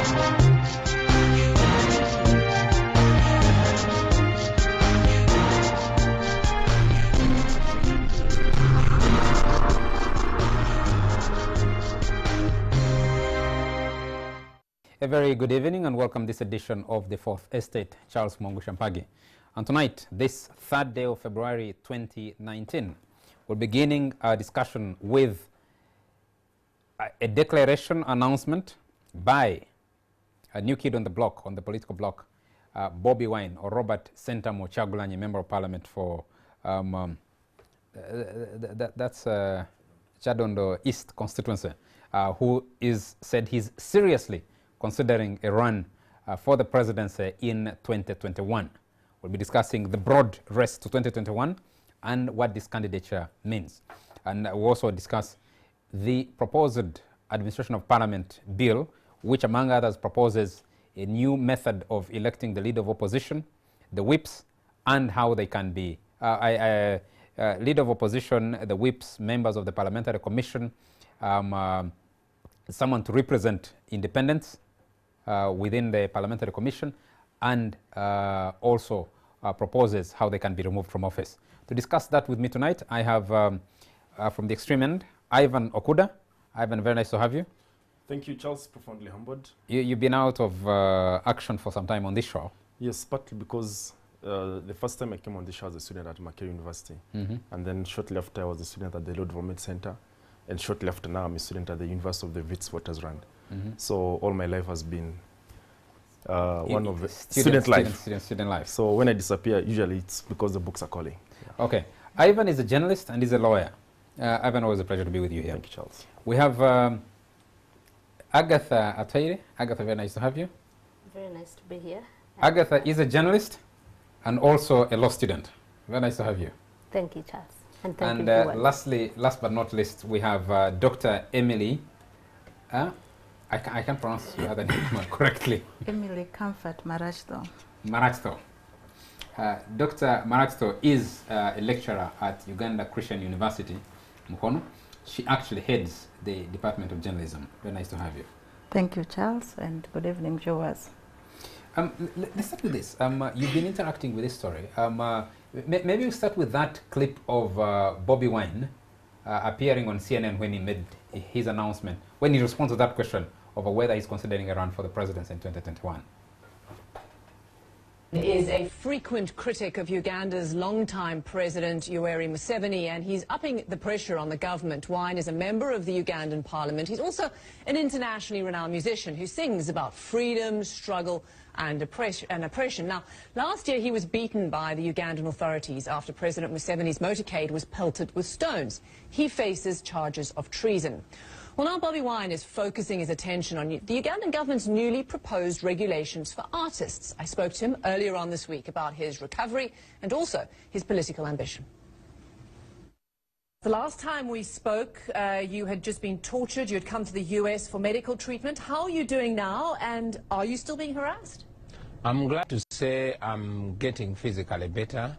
A very good evening and welcome this edition of the Fourth Estate. Charles Mungu Shampagi. And tonight, this third day of February 2019, we're beginning our discussion with a declaration announcement by a new kid on the block, on the political block, Bobi Wine, or Robert Sentamu Kyagulanyi, Member of Parliament for that's Chadondo East constituency, who said he's seriously considering a run for the presidency in 2021. We'll be discussing the broad race to 2021 and what this candidature means. And we'll also discuss the proposed administration of parliament bill, which among others proposes a new method of electing the leader of opposition, the whips, and how they can be leader of opposition, the whips, members of the parliamentary commission, someone to represent independents within the parliamentary commission, and also proposes how they can be removed from office. To discuss that with me tonight, I have from the extreme end, Ivan Okuda. Ivan, very nice to have you. Thank you, Charles. Profoundly humbled. You've been out of action for some time on this show. Yes, partly because the first time I came on this show as a student at Makerere University, and then shortly after I was a student at the Lord Vomet Center, and shortly after now I'm a student at the University of the Witwatersrand. So all my life has been one of the student life. So when I disappear, usually it's because the books are calling. Yeah. Okay. Ivan is a journalist and he's a lawyer. Ivan, always a pleasure to be with you here. Thank you, Charles. We have Agatha Isimbi. Agatha, very nice to have you. Very nice to be here. Agatha is a journalist and also a law student. Very nice to have you. Thank you, Charles. And thank you. And last but not least, we have Dr. Emily. I can't pronounce your other name correctly. Emily Comfort Marachto. Marachto. Dr. Marachto is a lecturer at Uganda Christian University, Mukono. She actually heads the Department of Journalism. Very nice to have you. Thank you, Charles, and good evening, viewers. Let's start with this. You've been interacting with this story. Maybe we'll start with that clip of Bobi Wine appearing on CNN when he made his announcement, when he responded to that question over whether he's considering a run for the presidency in 2021. Is a frequent critic of Uganda's longtime President Yoweri Museveni, and he's upping the pressure on the government. Wine is a member of the Ugandan parliament. He's also an internationally renowned musician who sings about freedom, struggle and oppression. Now, last year he was beaten by the Ugandan authorities after President Museveni's motorcade was pelted with stones. He faces charges of treason. Well, now Bobi Wine is focusing his attention on the Ugandan government's newly proposed regulations for artists. I spoke to him earlier on this week about his recovery and also his political ambition. The last time we spoke, you had just been tortured. You had come to the US for medical treatment. How are you doing now, and are you still being harassed? I'm glad to say I'm getting physically better.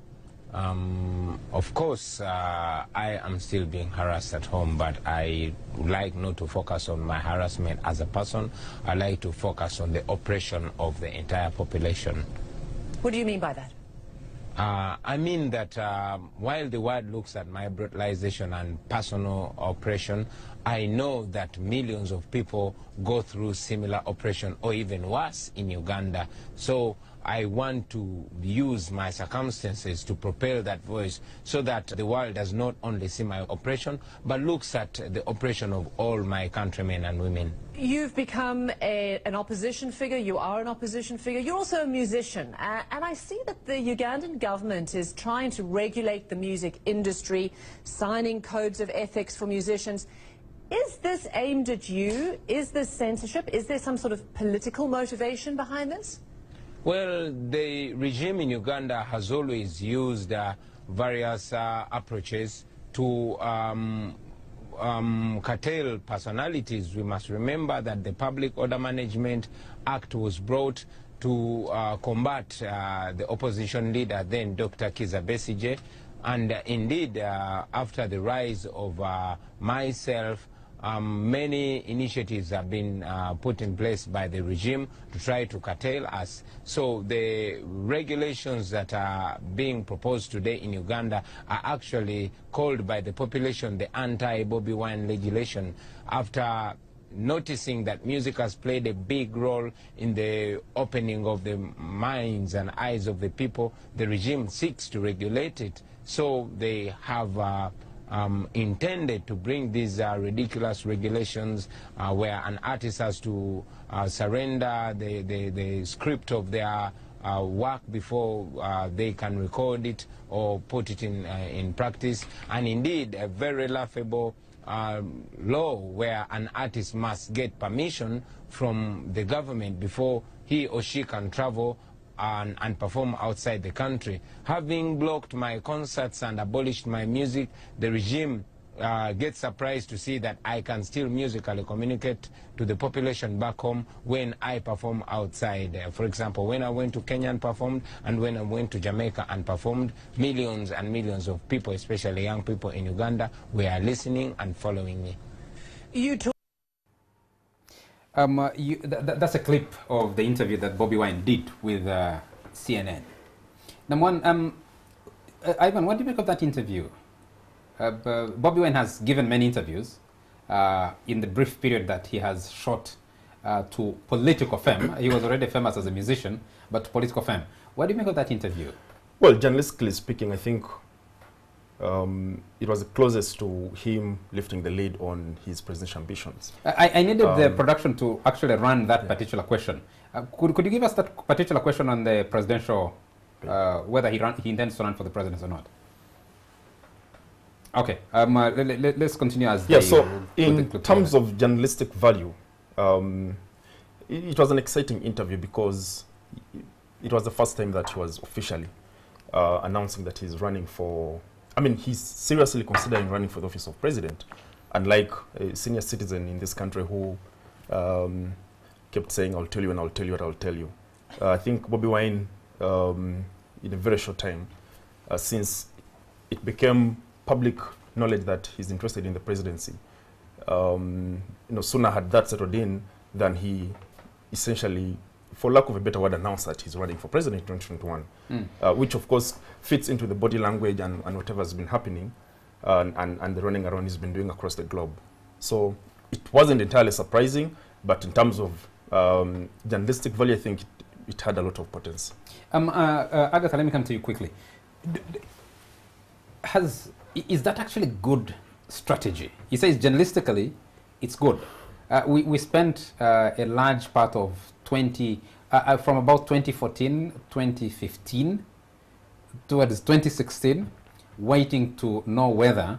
Of course, I am still being harassed at home, but I like not to focus on my harassment as a person. I like to focus on the oppression of the entire population. What do you mean by that? I mean that while the world looks at my brutalization and personal oppression, I know that millions of people go through similar oppression or even worse in Uganda. So I want to use my circumstances to propel that voice so that the world does not only see my oppression, but looks at the oppression of all my countrymen and women. You've become an opposition figure. You are an opposition figure. You're also a musician. And I see that the Ugandan government is trying to regulate the music industry, signing codes of ethics for musicians. Is this aimed at you? Is this censorship? Is there some sort of political motivation behind this? Well, the regime in Uganda has always used various approaches to curtail personalities. We must remember that the Public Order Management Act was brought to combat the opposition leader, then Dr. Kizza Besigye. And indeed, after the rise of myself, many initiatives have been put in place by the regime to try to curtail us. So the regulations that are being proposed today in Uganda are actually called by the population the anti-Bobi Wine legislation, after noticing that music has played a big role in the opening of the minds and eyes of the people. The regime seeks to regulate it, so they have intended to bring these ridiculous regulations where an artist has to surrender the script of their work before they can record it or put it in practice, and indeed a very laughable law where an artist must get permission from the government before he or she can travel and perform outside the country. Having blocked my concerts and abolished my music, the regime gets surprised to see that I can still musically communicate to the population back home when I perform outside. For example, when I went to Kenya and performed, and when I went to Jamaica and performed, millions and millions of people, especially young people in Uganda, were listening and following me. That's a clip of the interview that Bobi Wine did with CNN. Number one, Ivan, what do you make of that interview? Bobi Wine has given many interviews in the brief period that he has shot to political fame. He was already famous as a musician, but to political fame. What do you make of that interview? Well, journalistically speaking, I think it was the closest to him lifting the lid on his presidential ambitions. I needed the production to actually run that particular question. Could you give us that particular question on the presidential, whether he intends to run for the presidency or not? Okay, let's continue as so in terms of journalistic value, it was an exciting interview because it was the first time that he was officially announcing that he's running for, I mean, he's seriously considering running for the office of president, unlike a senior citizen in this country who kept saying, I'll tell you and I'll tell you what I'll tell you. I think Bobi Wine, in a very short time, since it became public knowledge that he's interested in the presidency, sooner had that settled in than he essentially, for lack of a better word, announced that he's running for president in 2021, which of course fits into the body language and whatever has been happening and the running around he's been doing across the globe. So it wasn't entirely surprising, but in terms of journalistic value, I think it had a lot of potency. Agatha, let me come to you quickly. Is that actually good strategy? He says journalistically, it's good. We spent a large part of from about 2014, 2015 towards 2016, waiting to know whether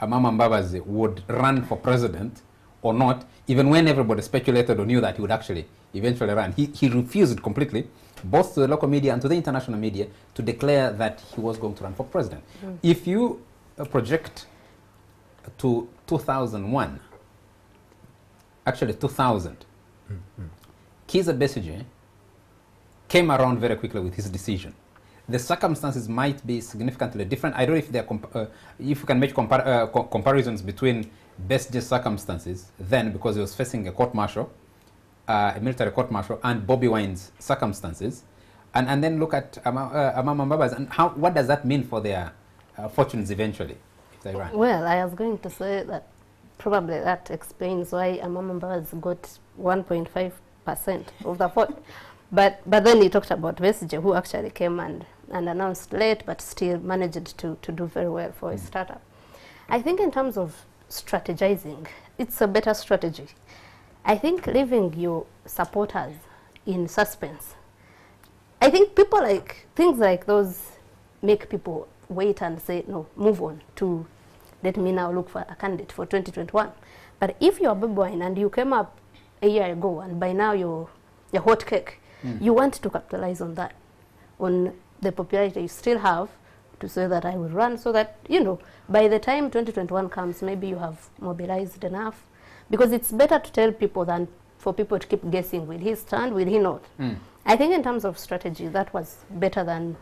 Amama Mbabazi would run for president or not, even when everybody speculated or knew that he would actually eventually run. He refused completely, both to the local media and to the international media, to declare that he was going to run for president. If you project to 2001, actually 2000, Kizza Besigye came around very quickly with his decision. The circumstances might be significantly different. I don't know if you can make comparisons between Besigye's circumstances then, because he was facing a court-martial, a military court-martial, and Bobi Wine's circumstances, and then look at Amama Mbabazi and what does that mean for their fortunes eventually, if they run? Well, I was going to say that probably that explains why Amama Mbabazi got 1.5% of the vote. But then he talked about Besigye, who actually came and announced late, but still managed to do very well for his startup. I think in terms of strategizing, it's a better strategy. I think leaving your supporters in suspense, I think things like those make people wait and say, no, move on to, let me now look for a candidate for 2021. But if you're Bobi Wine and you came up a year ago and by now you're hot cake, you want to capitalize on that, on the popularity you still have, to say that I will run, so that, by the time 2021 comes, maybe you have mobilized enough. Because it's better to tell people than for people to keep guessing, will he stand, will he not? I think in terms of strategy, that was better than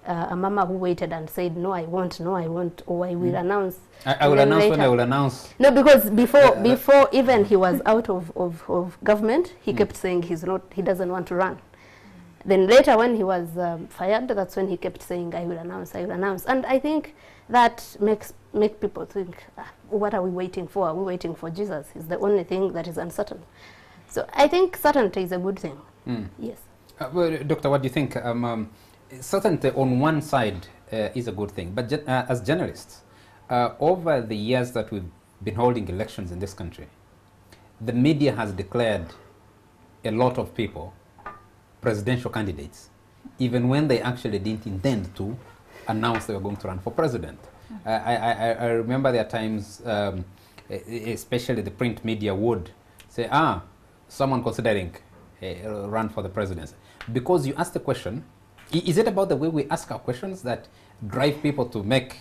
a mama who waited and said, no, I won't, or I will announce. I will announce when I will announce. No, because before even he was out of government, he kept saying he doesn't want to run. Then later when he was fired, that's when he kept saying, I will announce, I will announce. And I think that make people think, what are we waiting for? Are we waiting for Jesus? He's the only thing that is uncertain. So I think certainty is a good thing. Yes. Well, Doctor, what do you think? Certainty on one side is a good thing, but as journalists, over the years that we've been holding elections in this country, the media has declared a lot of people presidential candidates, even when they actually didn't intend to announce they were going to run for president. I remember there are times, especially the print media would say, someone considering a run for the presidency. Because you ask the question, is it about the way we ask our questions that drive people to make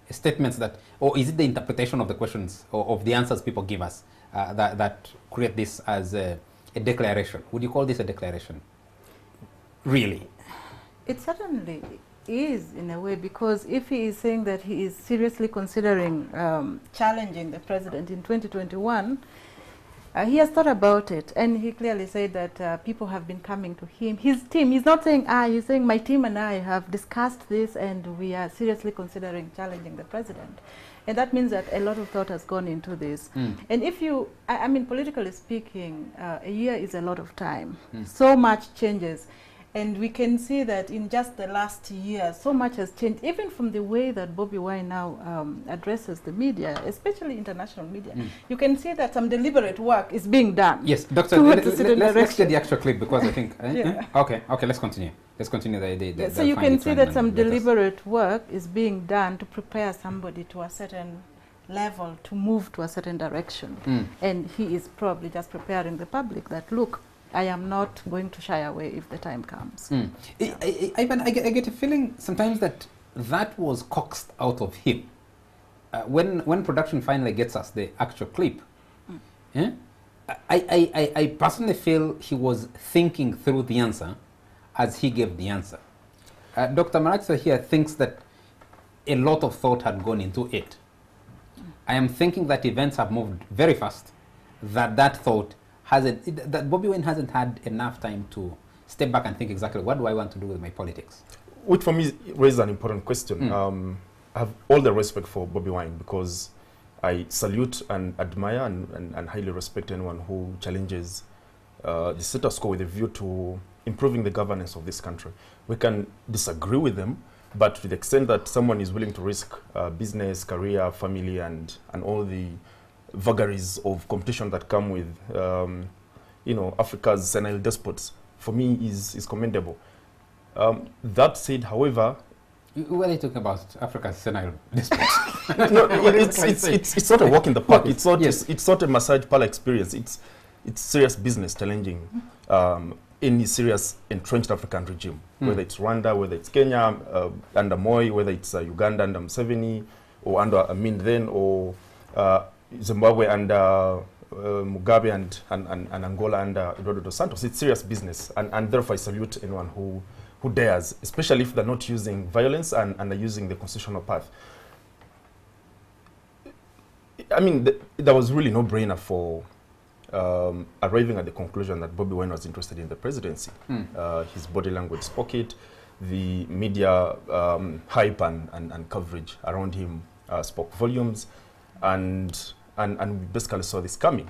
statements that, or is it the interpretation of the questions or of the answers people give us that create this as a declaration? Would you call this a declaration? Really? It certainly is, in a way, because if he is saying that he is seriously considering challenging the president in 2021, he has thought about it, and he clearly said that people have been coming to him. His team, he's not saying, he's saying my team and I have discussed this and we are seriously considering challenging the president. And that means that a lot of thought has gone into this. And if you, I mean, politically speaking, a year is a lot of time. So much changes. And we can see that in just the last year, so much has changed, even from the way that Bobi Wine now addresses the media, especially international media. You can see that some deliberate work is being done. Yes, Doctor, let's get the actual clip, because I think... Okay, let's continue. Let's continue the so you can see that some deliberate work is being done to prepare somebody to a certain level, to move to a certain direction. And he is probably just preparing the public that, look, I am not going to shy away if the time comes. I get a feeling sometimes that was coaxed out of him. When production finally gets us the actual clip, I personally feel he was thinking through the answer as he gave the answer. Dr. Maratsa here thinks that a lot of thought had gone into it. I am thinking that events have moved very fast, that thought that Bobi Wine hasn't had enough time to step back and think exactly what do I want to do with my politics. Which for me raises an important question. I have all the respect for Bobi Wine, because I salute and admire and highly respect anyone who challenges the status quo with a view to improving the governance of this country. We can disagree with them, but to the extent that someone is willing to risk business, career, family, and all the vagaries of competition that come with, Africa's senile despots, for me is commendable. That said, however, what are you talking about? Africa's senile despots? No, it's not a walk in the park. It's not. It's not a massage parlor experience. It's serious business challenging any serious entrenched African regime, whether it's Rwanda, whether it's Kenya under Moi, whether it's Uganda under Museveni, or under Amin then, or Zimbabwe under Mugabe and Angola under Eduardo dos Santos. It's serious business, and therefore I salute anyone who dares, especially if they're not using violence and are using the constitutional path. I mean, there was really no brainer for arriving at the conclusion that Bobi Wine was interested in the presidency. His body language spoke it. The media hype and coverage around him spoke volumes, and we basically saw this coming.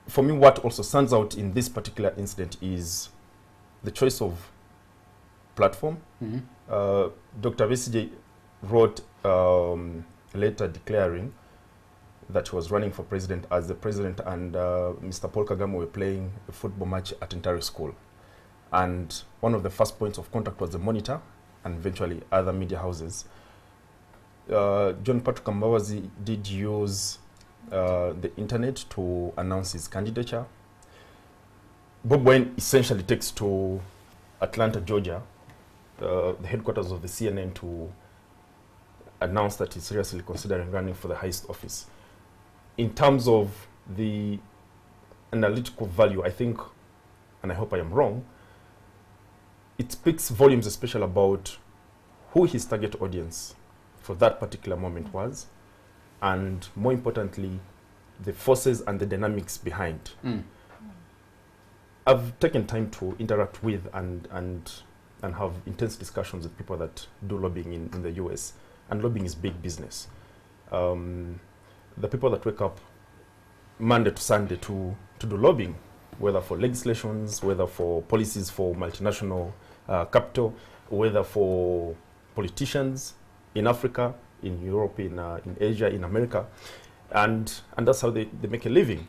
For me, what also stands out in this particular incident is the choice of platform. Dr. Besigye wrote a letter declaring that he was running for president as the president and Mr. Paul Kagame were playing a football match at Intare School. And one of the first points of contact was the Monitor and eventually other media houses. John Patrick Mbabazi did use the internet to announce his candidature. Bobi Wine essentially takes to Atlanta, Georgia, the headquarters of the CNN, to announce that he's seriously considering running for the highest office. In terms of the analytical value, I think, and I hope I am wrong, it speaks volumes, especially about who his target audience for that particular moment was, and more importantly, the forces and the dynamics behind. I've taken time to interact with and have intense discussions with people that do lobbying in the US, and lobbying is big business. The people that wake up Monday to Sunday to do lobbying, whether for legislations, whether for policies for multinational capital, whether for politicians in Africa, in Europe, in Asia, in America, and that's how they make a living.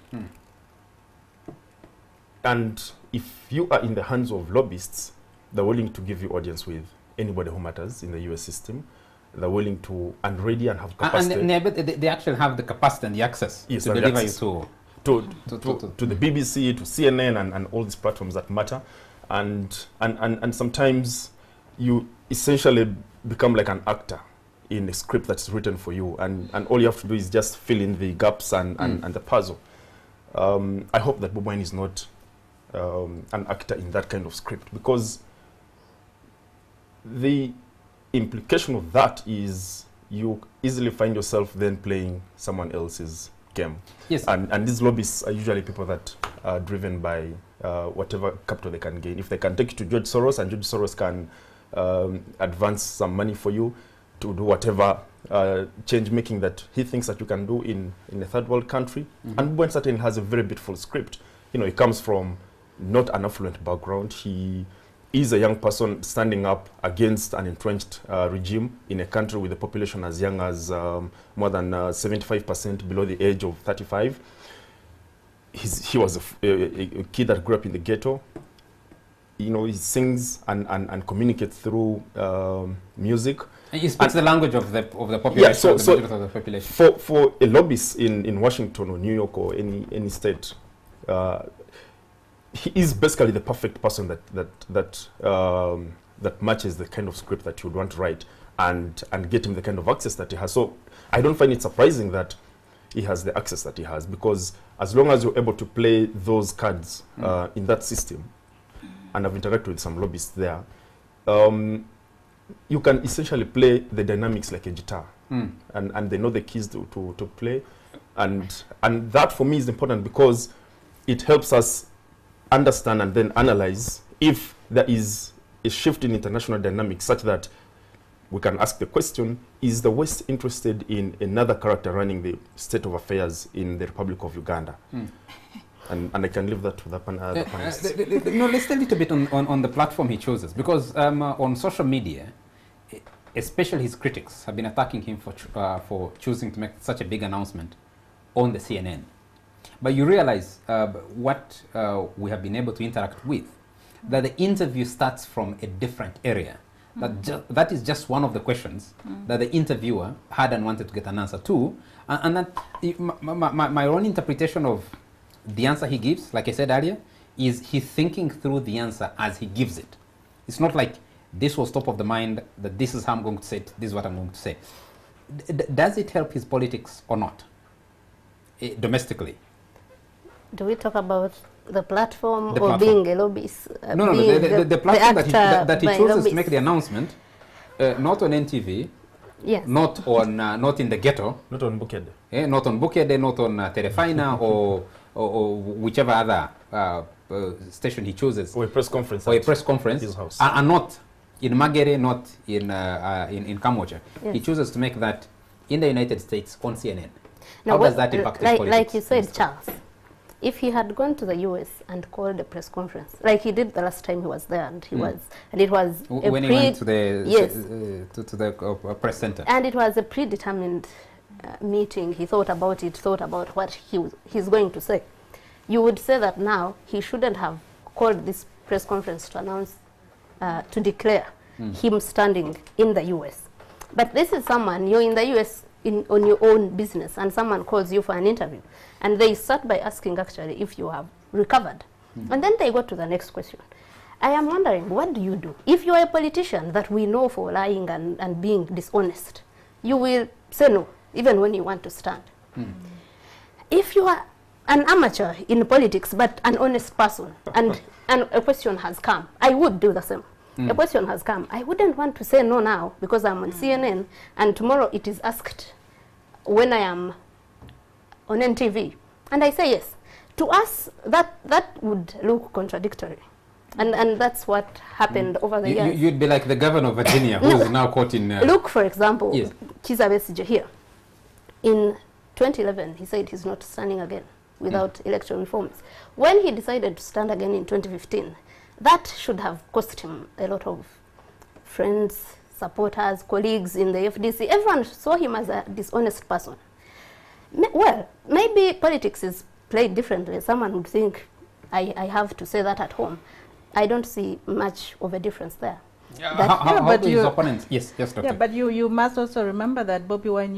And if you are in the hands of lobbyists, they're willing to give you audience with anybody who matters in the US system. They're willing to, and ready and have capacity. And they actually have the capacity and the access to deliver you to the BBC, to CNN, and all these platforms that matter. And sometimes you essentially become like an actor in a script that's written for you, and all you have to do is just fill in the gaps and the puzzle. I hope that Bobi Wine is not an actor in that kind of script, because the implication of that is you easily find yourself then playing someone else's game. Yes. And these lobbyists are usually people that are driven by whatever capital they can gain. If they can take you to George Soros, and George Soros can advance some money for you to do whatever change making that he thinks that you can do in a third world country. And Bobi Wine certainly has a very beautiful script. You know, he comes from not an affluent background. He is a young person standing up against an entrenched regime in a country with a population as young as more than 75% below the age of 35. He was a kid that grew up in the ghetto. You know, he sings and communicates through music. And he speaks the language of the population. Yeah, so of the population. For a lobbyist in Washington or New York or any state, he is basically the perfect person that matches the kind of script that you would want to write, and get him the kind of access that he has. So I don't find it surprising that he has the access that he has, because as long as you're able to play those cards in that system, and I've interacted with some lobbyists there, you can essentially play the dynamics like a guitar, and they know the keys to play, and that for me is important, because it helps us understand and then analyze if there is a shift in international dynamics, such that we can ask the question, is the West interested in another character running the state of affairs in the Republic of Uganda? And I can leave that to the panelists. No, let's tell a little bit on the platform he chooses, because on social media, especially his critics have been attacking him for choosing to make such a big announcement on the CNN. But you realize what we have been able to interact with, that the interview starts from a different area. That is just one of the questions that the interviewer had and wanted to get an answer to. And that my own interpretation of the answer he gives, like I said earlier, is he's thinking through the answer as he gives it. It's not like this was top of the mind, that this is how I'm going to say it, this is what I'm going to say. Does it help his politics or not, domestically? Do we talk about the platform being a lobbyist? No, the platform that he chooses to make the announcement, not on NTV, yes, not in the ghetto, not on Bukede, not on Bukede, not on Terefina or whichever other station he chooses, or a press conference, his house, and not in Magere, not in Kamoja. Yes. He chooses to make that in the United States on CNN. How does that impact his politics? Like you said, Charles, if he had gone to the US and called a press conference, like he did the last time he was there, and he it was when he went to the press center, and it was a predetermined meeting. He thought about what he's going to say. You would say that now he shouldn't have called this press conference to announce, to declare him standing in the US. But this is someone, you're in the US on your own business, and someone calls you for an interview, and they start by asking actually if you have recovered. And then they go to the next question. I am wondering, what do you do? If you are a politician that we know for lying and being dishonest, you will say no, even when you want to stand. If you are an amateur in politics but an honest person, and a question has come, I would do the same. A question has come. I wouldn't want to say no now because I'm on CNN, and tomorrow it is asked when I am on NTV, and I say yes. To us, that would look contradictory. And that's what happened over the years. You'd be like the governor of Virginia, who is now caught in... Look, for example, yes. Kizza Besigye here. In 2011, he said he's not standing again without election reforms. When he decided to stand again in 2015, that should have cost him a lot of friends, supporters, colleagues in the FDC. Everyone saw him as a dishonest person. Well, maybe politics is played differently. Someone would think, I have to say that at home. I don't see much of a difference there. How do his opponents... Yes, Doctor. Yeah, but you must also remember that Bobi Wine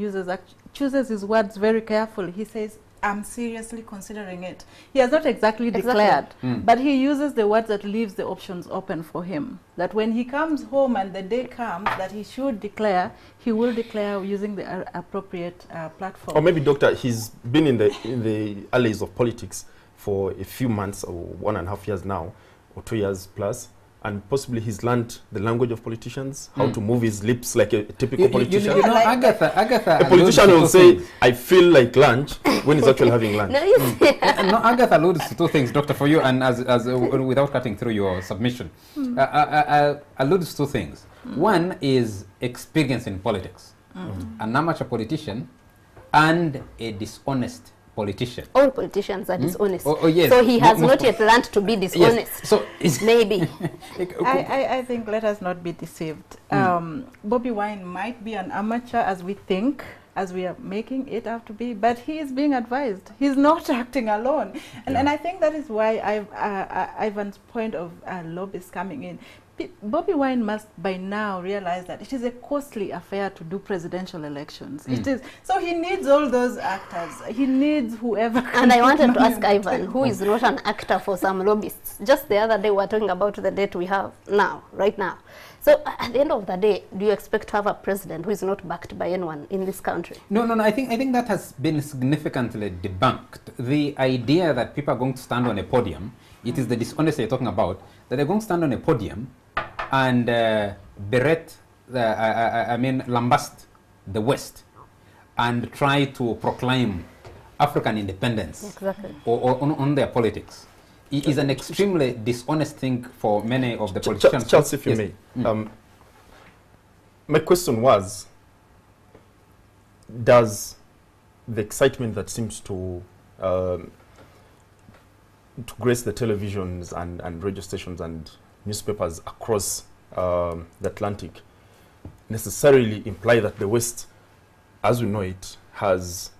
chooses his words very carefully. He says, I'm seriously considering it. He has not exactly declared, but he uses the words that leaves the options open for him. That when he comes home and the day comes that he should declare, he will declare using the appropriate platform. Or maybe, Doctor, he's been in the alleys of politics for a few months or 1.5 years now, or 2 years plus, and possibly he's learned the language of politicians, how to move his lips like a typical politician. You know, Agatha, a politician will say, I feel like lunch, when he's actually having lunch. No, no, Agatha alludes to two things, Doctor, for you, and without cutting through your submission. Alludes to two things. One is experience in politics. An amateur politician and a dishonest politician. All politicians are dishonest. Yes. So he has not yet learned to be dishonest. Yes. So maybe. I think let us not be deceived. Bobi Wine might be an amateur as we think, as we are making it out to be, but he is being advised. He's not acting alone. And I think that is why Ivan's point of lobbyists coming in. Bobi Wine must by now realize that it is a costly affair to do presidential elections. It is, so he needs all those actors. He needs whoever. And I wanted to ask Ivan, who is not an actor for some lobbyists. Just the other day we were talking about the date we have now, right now. So at the end of the day, do you expect to have a president who is not backed by anyone in this country? No. I think that has been significantly debunked. The idea that people are going to stand on a podium, it is the dishonesty you're talking about, that they're going to stand on a podium and lambast the West and try to proclaim African independence or on their politics. It is an extremely dishonest thing for many of the politicians. Charles, if you may. My question was, does the excitement that seems to grace the televisions and radio stations and newspapers across the Atlantic necessarily imply that the West, as we know it, has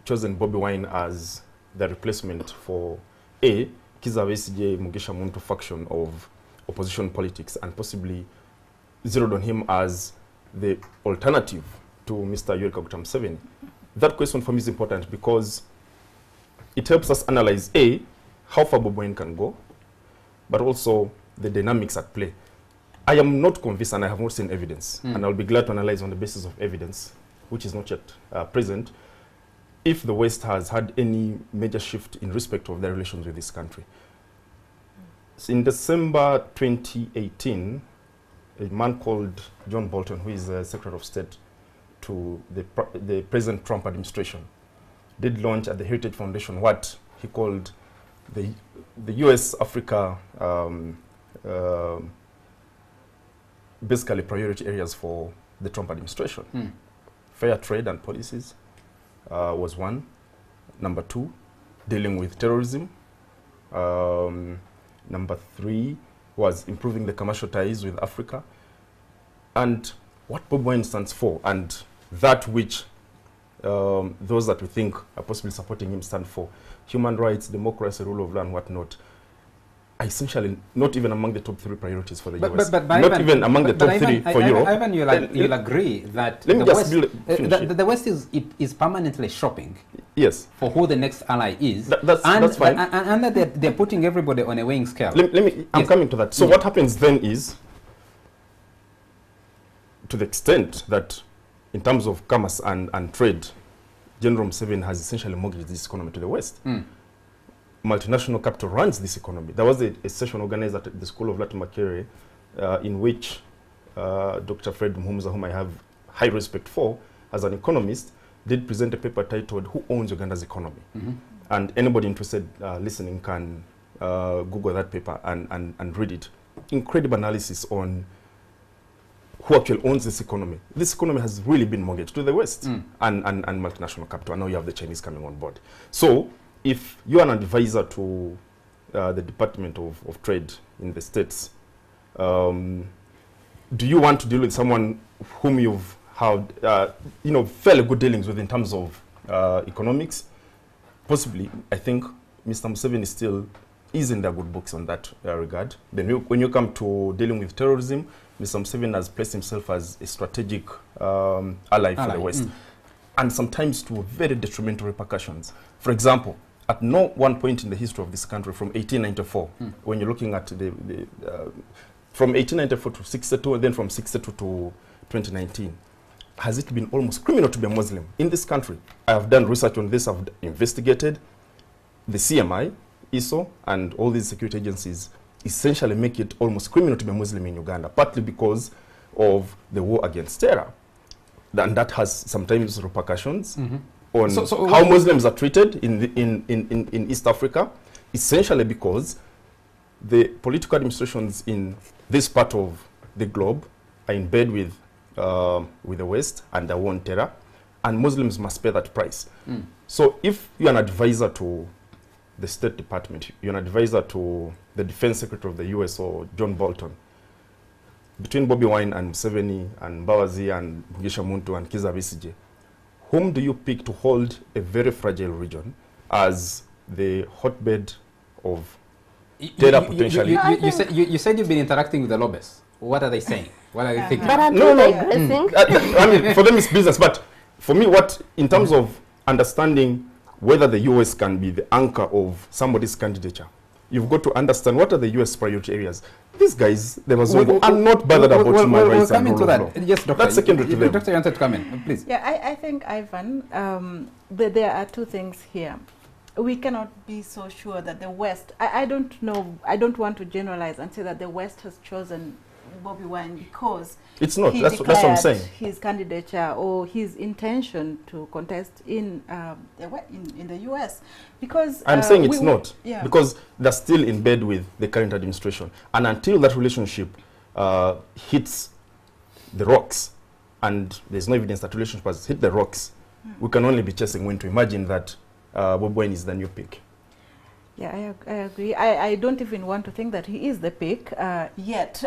chosen Bobi Wine as the replacement for A, Kizza Besigye Mugisha Muntu faction of opposition politics, and possibly zeroed on him as the alternative to Mr. Yoweri Kaguta Museveni? That question for me is important because it helps us analyze A, how far Bobi Wine can go, but also the dynamics at play. I am not convinced, and I have not seen evidence, and I'll be glad to analyze on the basis of evidence, which is not yet present, if the West has had any major shift in respect of their relations with this country. So in December 2018, a man called John Bolton, who is the Secretary of State to the President Trump administration, did launch at the Heritage Foundation what he called the US-Africa basically priority areas for the Trump administration. Fair trade and policies was one. Number two, dealing with terrorism. Number three was improving the commercial ties with Africa. And what Bobi Wine stands for, and that which those that we think are possibly supporting him stand for, human rights, democracy, rule of law, and whatnot, are essentially not even among the top 3 priorities for the US. But not even among the top 3 for Europe. Ivan, you'll agree that the West is permanently shopping. Yes. For who the next ally is. That's fine. And they're putting everybody on a weighing scale. I'm coming to that. So what happens then is, to the extent that in terms of commerce and trade, General Museveni has essentially mortgaged this economy to the West. Multinational capital runs this economy. There was a session organized at the School of Latin Makerere in which Dr. Fred Muhumuza, whom I have high respect for as an economist, did present a paper titled "Who Owns Uganda's Economy?" And anybody interested listening can Google that paper and read it. Incredible analysis on who actually owns this economy. This economy has really been mortgaged to the West and multinational capital. And now you have the Chinese coming on board. So if you're an advisor to the Department of Trade in the States, do you want to deal with someone whom you've had fairly good dealings with in terms of economics? Possibly. I think Mr. Museveni still is in their good books on that regard. Then when you come to dealing with terrorism, Mr. Museveni has placed himself as a strategic ally for the West, and sometimes to very detrimental repercussions. For example, at no one point in the history of this country from 1894, when you're looking at from 1894 to 62, and then from 62 to 2019, has it been almost criminal to be a Muslim in this country? I have done research on this. I've investigated the CMI, ISO, and all these security agencies essentially make it almost criminal to be a Muslim in Uganda, partly because of the war against terror. And that has sometimes repercussions on how Muslims are treated in East Africa, essentially because the political administrations in this part of the globe are in bed with the West and the war on terror, and Muslims must pay that price. So if you're an advisor to the State Department, you're an advisor to the Defense Secretary of the US or John Bolton, between Bobi Wine and Museveni and Mbabazi and Mugisha Muntu and Kizza Besigye, whom do you pick to hold a very fragile region as the hotbed of terror potentially? You said you've been interacting with the lobbyists. What are they saying? What are they thinking? But aren't you digressing? I mean, for them it's business, but for me, in terms of understanding whether the US can be the anchor of somebody's candidature, you've got to understand what are the US priority areas. These guys, are not bothered about human rights and rule of law. Yes, Doctor. That's secondary to them. Doctor, you wanted to come in, please. Yeah, I think, Ivan, there are two things here. We cannot be so sure that the West, I don't know, I don't want to generalize and say that the West has chosen Bobi Wine because it's not. He that's what I'm saying. His candidature or his intention to contest in the US, because I'm saying it's not, because they're still in bed with the current administration, and until that relationship hits the rocks, and there's no evidence that relationship has hit the rocks, we can only be chasing wind to imagine that Bobi Wine is the new pick. Yeah, I agree. I don't even want to think that he is the pick yet.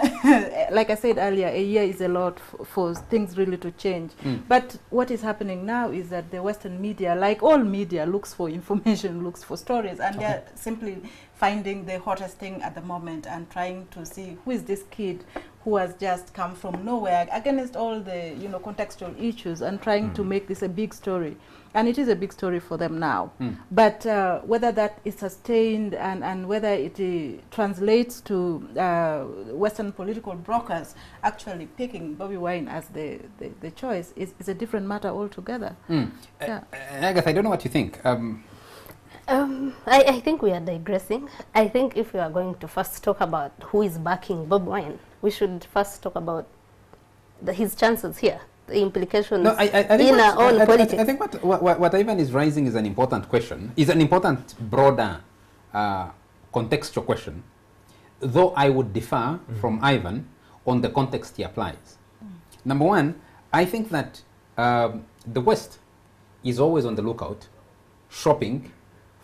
Like I said earlier, a year is a lot for things really to change. But what is happening now is that the Western media, like all media, looks for information, looks for stories, and they're simply finding the hottest thing at the moment and trying to see who is this kid who has just come from nowhere against all the contextual issues and trying to make this a big story. And it is a big story for them now. But whether that is sustained and whether it translates to Western political brokers actually picking Bobi Wine as the choice is a different matter altogether. Agatha, I don't know what you think. I think we are digressing. I think if we are going to first talk about who is backing Bobi Wine, we should first talk about his chances here, the implications in our own politics. I think what Ivan is raising is an important question, is an important broader contextual question, though I would differ from Ivan on the context he applies. Number one, I think that the West is always on the lookout, shopping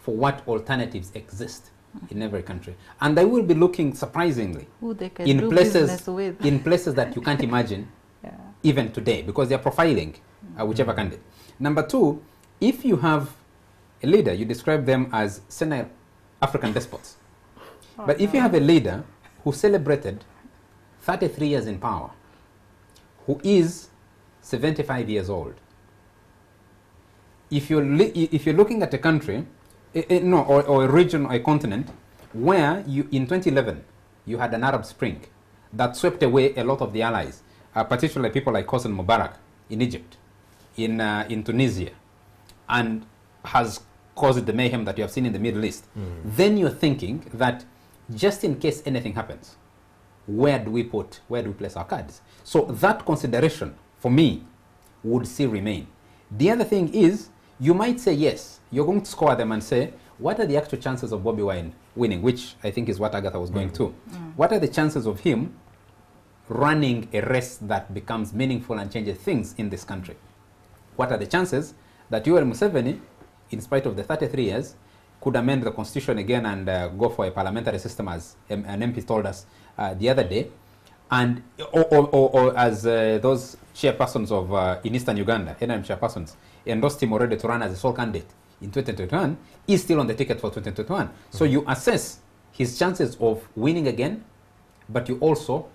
for what alternatives exist in every country. And they will be looking, surprisingly, in places that you can't imagine even today, because they're profiling whichever candidate. Number two, if you have a leader, you describe them as senile African despots. But if you have a leader who celebrated 33 years in power, who is 75 years old, if you're looking at a country, or a region or a continent where in 2011 you had an Arab Spring that swept away a lot of the allies, particularly people like Hosni Mubarak in Egypt, in Tunisia, and has caused the mayhem that you have seen in the Middle East, then you're thinking that just in case anything happens, where do we place our cards? So that consideration, for me, would still remain. The other thing is, you might say, yes, you're going to score them and say, what are the actual chances of Bobi Wine winning, which I think is what Agatha was going to. What are the chances of him running a race that becomes meaningful and changes things in this country? What are the chances that Yoweri Museveni, in spite of the 33 years, could amend the constitution again and go for a parliamentary system, as an MP told us the other day, and or as those chairpersons of in Eastern Uganda, NRM chairpersons, endorsed him already to run as a sole candidate in 2021, is still on the ticket for 2021. So you assess his chances of winning again, but you also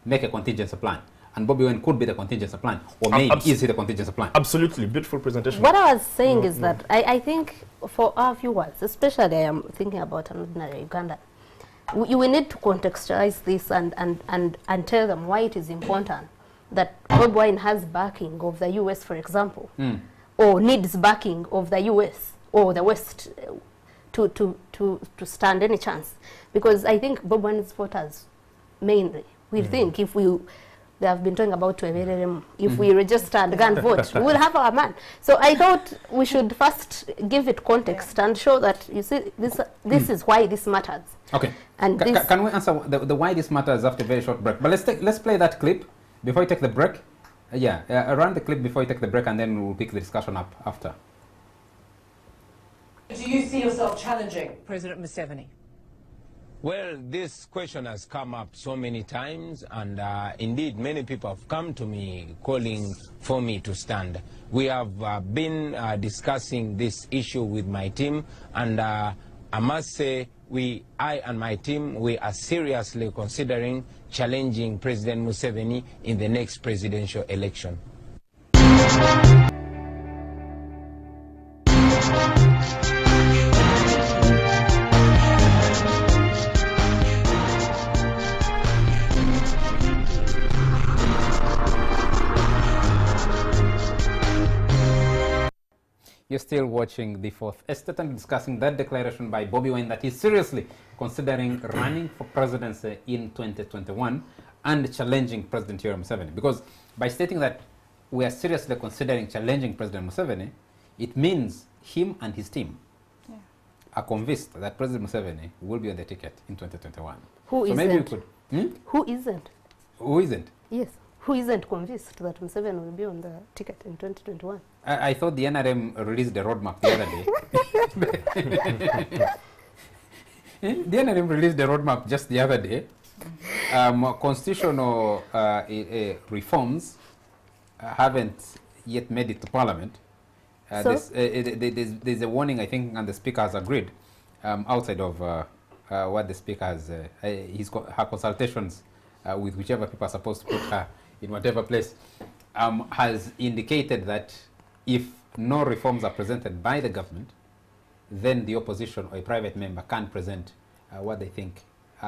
make a contingency plan. And Bobi Wine could be the contingency plan, or maybe is he the contingency plan? Absolutely, beautiful presentation. What I was saying is that I think for our viewers, especially I am thinking about an ordinary Uganda, we need to contextualize this and tell them why it is important that Bobi Wine has backing of the US, for example, or needs backing of the US or the West to stand any chance. Because I think Bobi Wine's voters mainly, we think if they have been talking about if we register and go and vote, we will have our man. So I thought we should first give it context and show that, you see, this is why this matters. Okay. And can we answer the why this matters after a very short break? But let's play that clip before we take the break. Run the clip before you take the break, and then we'll pick the discussion up after. Do you see yourself challenging President Museveni? Well, this question has come up so many times, and indeed many people have come to me calling for me to stand. We have been discussing this issue with my team, and I must say I and my team, we are seriously considering challenging President Museveni in the next presidential election. You're still watching The Fourth Estate and discussing that declaration by Bobi Wine that he's seriously considering running for presidency in 2021 and challenging President Yoweri Museveni. Because by stating that we are seriously considering challenging President Museveni, it means him and his team are convinced that President Museveni will be on the ticket in 2021. Who so isn't? maybe we could. Who isn't? Who isn't? Yes. Who isn't convinced that Museveni will be on the ticket in 2021? I thought the NRM released the roadmap the other day. The NRM released the roadmap just the other day. Constitutional reforms haven't yet made it to Parliament. So? There's a warning, I think, and the Speaker has agreed, outside of what the Speaker has, her consultations with whichever people are supposed to put her in whatever place, has indicated that if no reforms are presented by the government, then the opposition or a private member can present what they think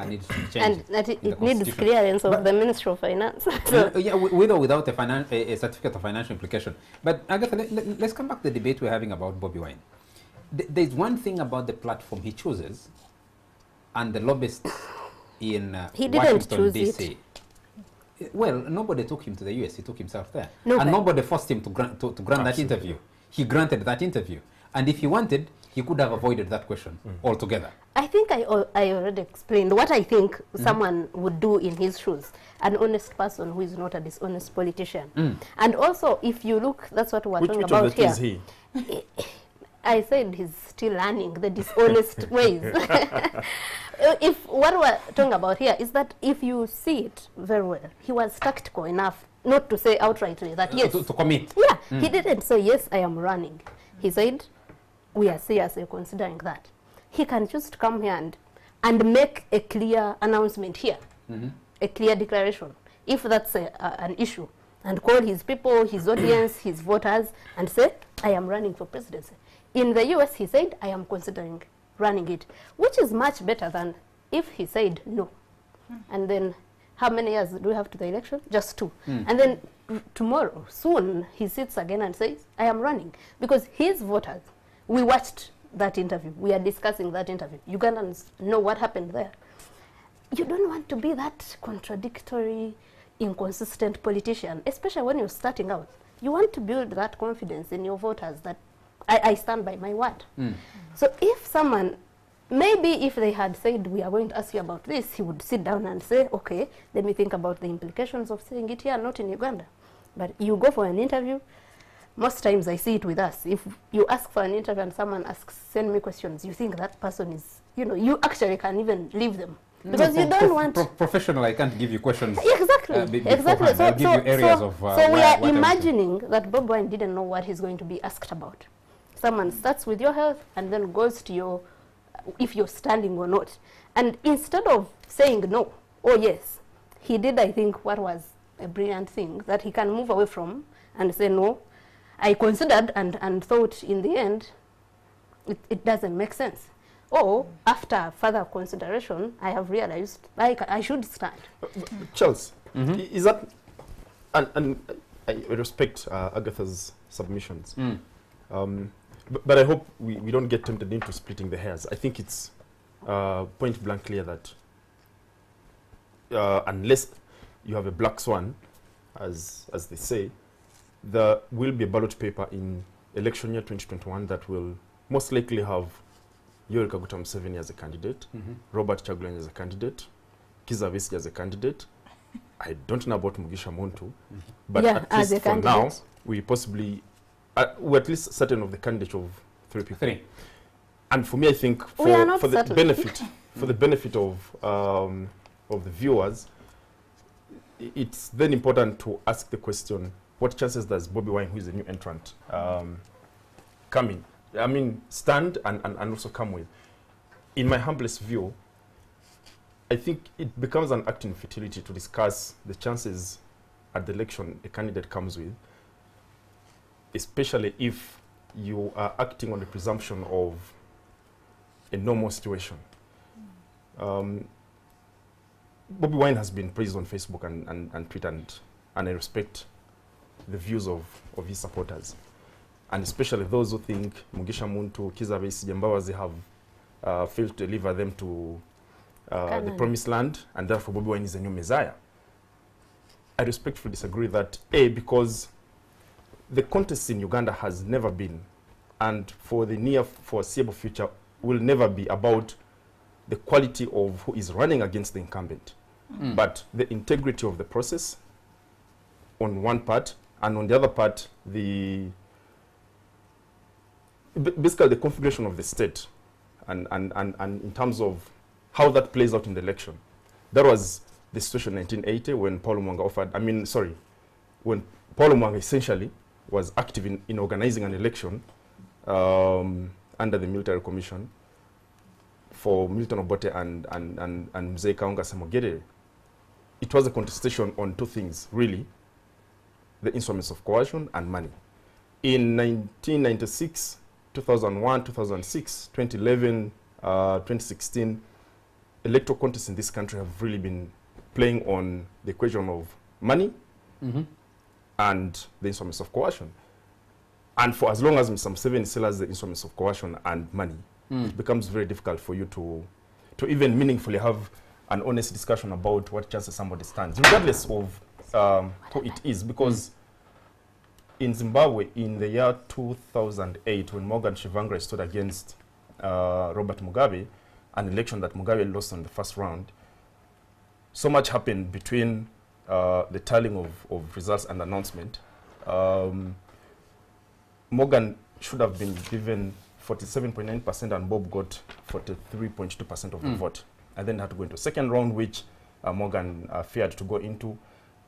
needs to be changed. And that it needs clearance of the Ministry of Finance. Yeah, with or without a certificate of financial implication. But Agatha, let's come back to the debate we're having about Bobi Wine. There's one thing about the platform he chooses and the lobbyists in Washington, D.C. Well, nobody took him to the US. He took himself there. And nobody forced him to grant that interview. He granted that interview. And if he wanted, he could have avoided that question altogether. I think I already explained what I think someone would do in his shoes. An honest person who is not a dishonest politician. And also, if you look, that's what we're talking about here. Is he? I said he's still learning the dishonest ways. If what we're talking about here is that if you see it very well, he was tactical enough not to say outrightly that yes. To commit. Yeah, he didn't say yes, I am running. He said, we are seriously considering that. He can just come here and make a clear announcement here, a clear declaration, if that's an issue, and call his people, his audience, his voters, and say, I am running for presidency. In the US, he said, I am considering running it, which is much better than if he said no. And then how many years do we have to the election? Just 2. And then tomorrow, soon, he sits again and says, I am running. Because his voters, we watched that interview. We are discussing that interview. Ugandans know what happened there. you don't want to be that contradictory, inconsistent politician, especially when you're starting out. You want to build that confidence in your voters that I stand by my word. So if someone, maybe if they had said, we are going to ask you about this, he would sit down and say, okay, let me think about the implications of saying it here, not in Uganda. But you go for an interview, most times I see it with us. If you ask for an interview and someone asks, send me questions, you think that person is, you know, you actually can even leave them. Because you don't want... Professional, I can't give you questions. Exactly. Exactly. I'll give you areas of... so we are imagining that Bob Wine didn't know what he's going to be asked about. Someone starts with your health and then goes to your, if you're standing or not. And instead of saying no or yes, he did, I think, what was a brilliant thing that he can move away from and say, no, I considered and thought in the end, it doesn't make sense. Or after further consideration, I have realized I should stand. Charles, is that, and I respect Agatha's submissions, but I hope we don't get tempted into splitting the hairs. I think it's point blank clear that unless you have a black swan, as they say, there will be a ballot paper in election year 2021 that will most likely have Yoweri Kaguta Museveni as a candidate, Robert Kyagulanyi as a candidate, Kizza Besigye as a candidate. I don't know about Mugisha Muntu, but yeah, at least for now, we possibly, we're at least certain of the candidates of 3 people. And for me, I think for the benefit of the viewers, it's then important to ask the question: what chances does Bobi Wine, who is a new entrant, come in? I mean, stand and also come with. In my humblest view, I think it becomes an act in futility to discuss the chances at the election a candidate comes with, especially if you are acting on the presumption of a normal situation. Bobi Wine has been praised on Facebook and Twitter, and I respect the views of his supporters. And especially those who think Mugisha Muntu, Kizza Besigye, Mbabazi have failed to deliver them to the promised land, and therefore Bobi Wine is a new messiah. I respectfully disagree that, A, because the contest in Uganda has never been, and for the near foreseeable future will never be, about the quality of who is running against the incumbent, but the integrity of the process on one part, and on the other part, basically the configuration of the state and in terms of how that plays out in the election. That was the situation in 1980 when Paul Mwanga when Paul Mwanga essentially was active in organizing an election under the military commission for Milton Obote and Mzee Kaunga Semogere. It was a contestation on two things, really: the instruments of coercion and money. In 1996, 2001, 2006, 2011, 2016, electoral contests in this country have really been playing on the equation of money and the instruments of coercion. And for as long as Mr. Museveni still has the instruments of coercion and money, it becomes very difficult for you to even meaningfully have an honest discussion about what chances somebody stands, regardless of who it is. Because in Zimbabwe, in the year 2008, when Morgan Tsvangirai stood against Robert Mugabe, an election that Mugabe lost in the first round, so much happened between the tallying of results and announcement. Morgan should have been given 47.9% and Bob got 43.2% of the vote. And then had to go into a second round, which Morgan feared to go into,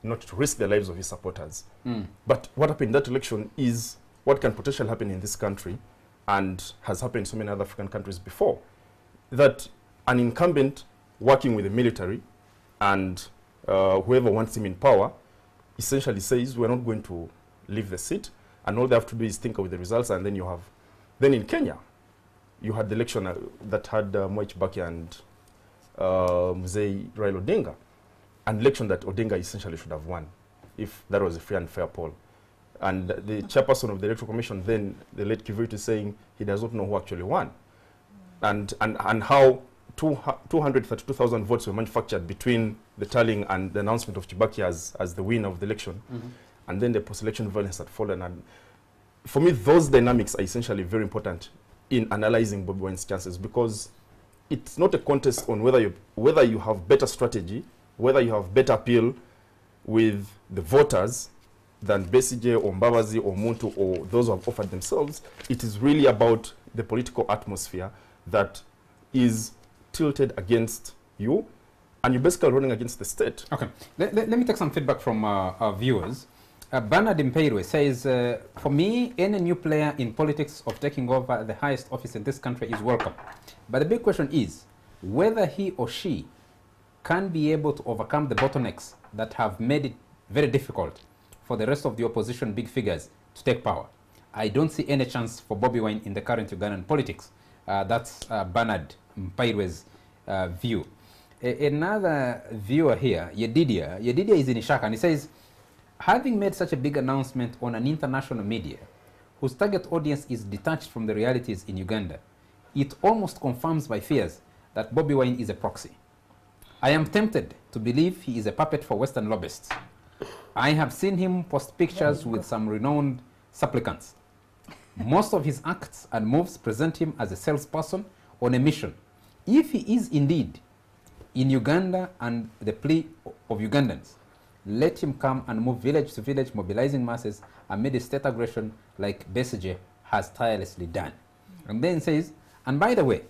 not to risk the lives of his supporters. But what happened in that election is what can potentially happen in this country, and has happened in so many other African countries before, that an incumbent working with the military and whoever wants him in power essentially says, we're not going to leave the seat, and all they have to do is tinker with the results. And then you have, then in Kenya, you had the election that had Mwai Kibaki and Mzee Raila Odinga, an election that Odinga essentially should have won if that was a free and fair poll. And the chairperson of the Electoral Commission, then the late Kivuitu, saying he does not know who actually won. And how 232,000 votes were manufactured between the tallying and the announcement of Kibaki as the winner of the election. And then the post-election violence had fallen. And for me, those dynamics are essentially very important in analyzing Bobi Wine's chances, because it's not a contest on whether you have better strategy, whether you have better appeal with the voters than Besigye or Mbabazi or Muntu or those who have offered themselves. It is really about the political atmosphere that is tilted against you, and you're basically running against the state. Okay, let me take some feedback from our viewers. Bernard Mpeirwe says, for me, any new player in politics of taking over the highest office in this country is welcome. But the big question is whether he or she can be able to overcome the bottlenecks that have made it very difficult for the rest of the opposition big figures to take power. I don't see any chance for Bobi Wine in the current Ugandan politics. That's Bernard Mpeirwe's view. Another viewer here, Yedidia is in Ishaka, and he says, having made such a big announcement on an international media whose target audience is detached from the realities in Uganda, it almost confirms my fears that Bobi Wine is a proxy. I am tempted to believe he is a puppet for Western lobbyists. I have seen him post pictures with some renowned supplicants. Most of his acts and moves present him as a salesperson on a mission. If he is indeed in Uganda and the plea of Ugandans, let him come and move village to village, mobilizing masses amid state aggression like Besigye has tirelessly done. And then says, and by the way,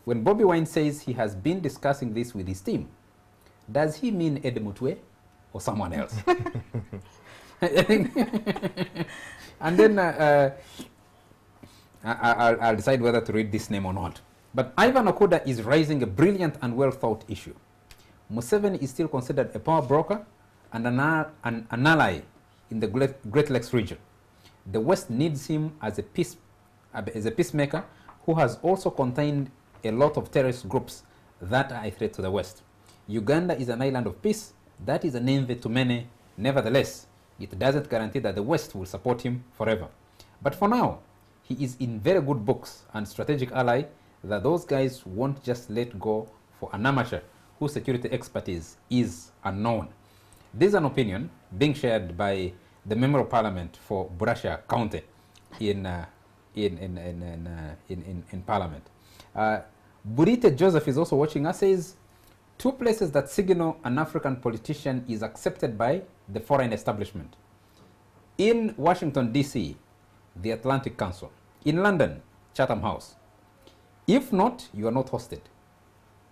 when Bobi Wine says he has been discussing this with his team, does he mean Ed Mutwe or someone else? And then I'll decide whether to read this name or not. But Ivan Okuda is raising a brilliant and well-thought issue. Museveni is still considered a power broker and an ally in the Great Lakes region. The West needs him as a peacemaker who has also contained a lot of terrorist groups that are a threat to the West. Uganda is an island of peace. That is an envy to many. Nevertheless, it doesn't guarantee that the West will support him forever. But for now, he is in very good books and strategic ally that those guys won't just let go for an amateur whose security expertise is unknown. This is an opinion being shared by the Member of Parliament for Burasha County in Parliament. Burite Joseph is also watching us, says, two places that signal an African politician is accepted by the foreign establishment. In Washington, D.C., the Atlantic Council. In London, Chatham House. If not, you are not hosted.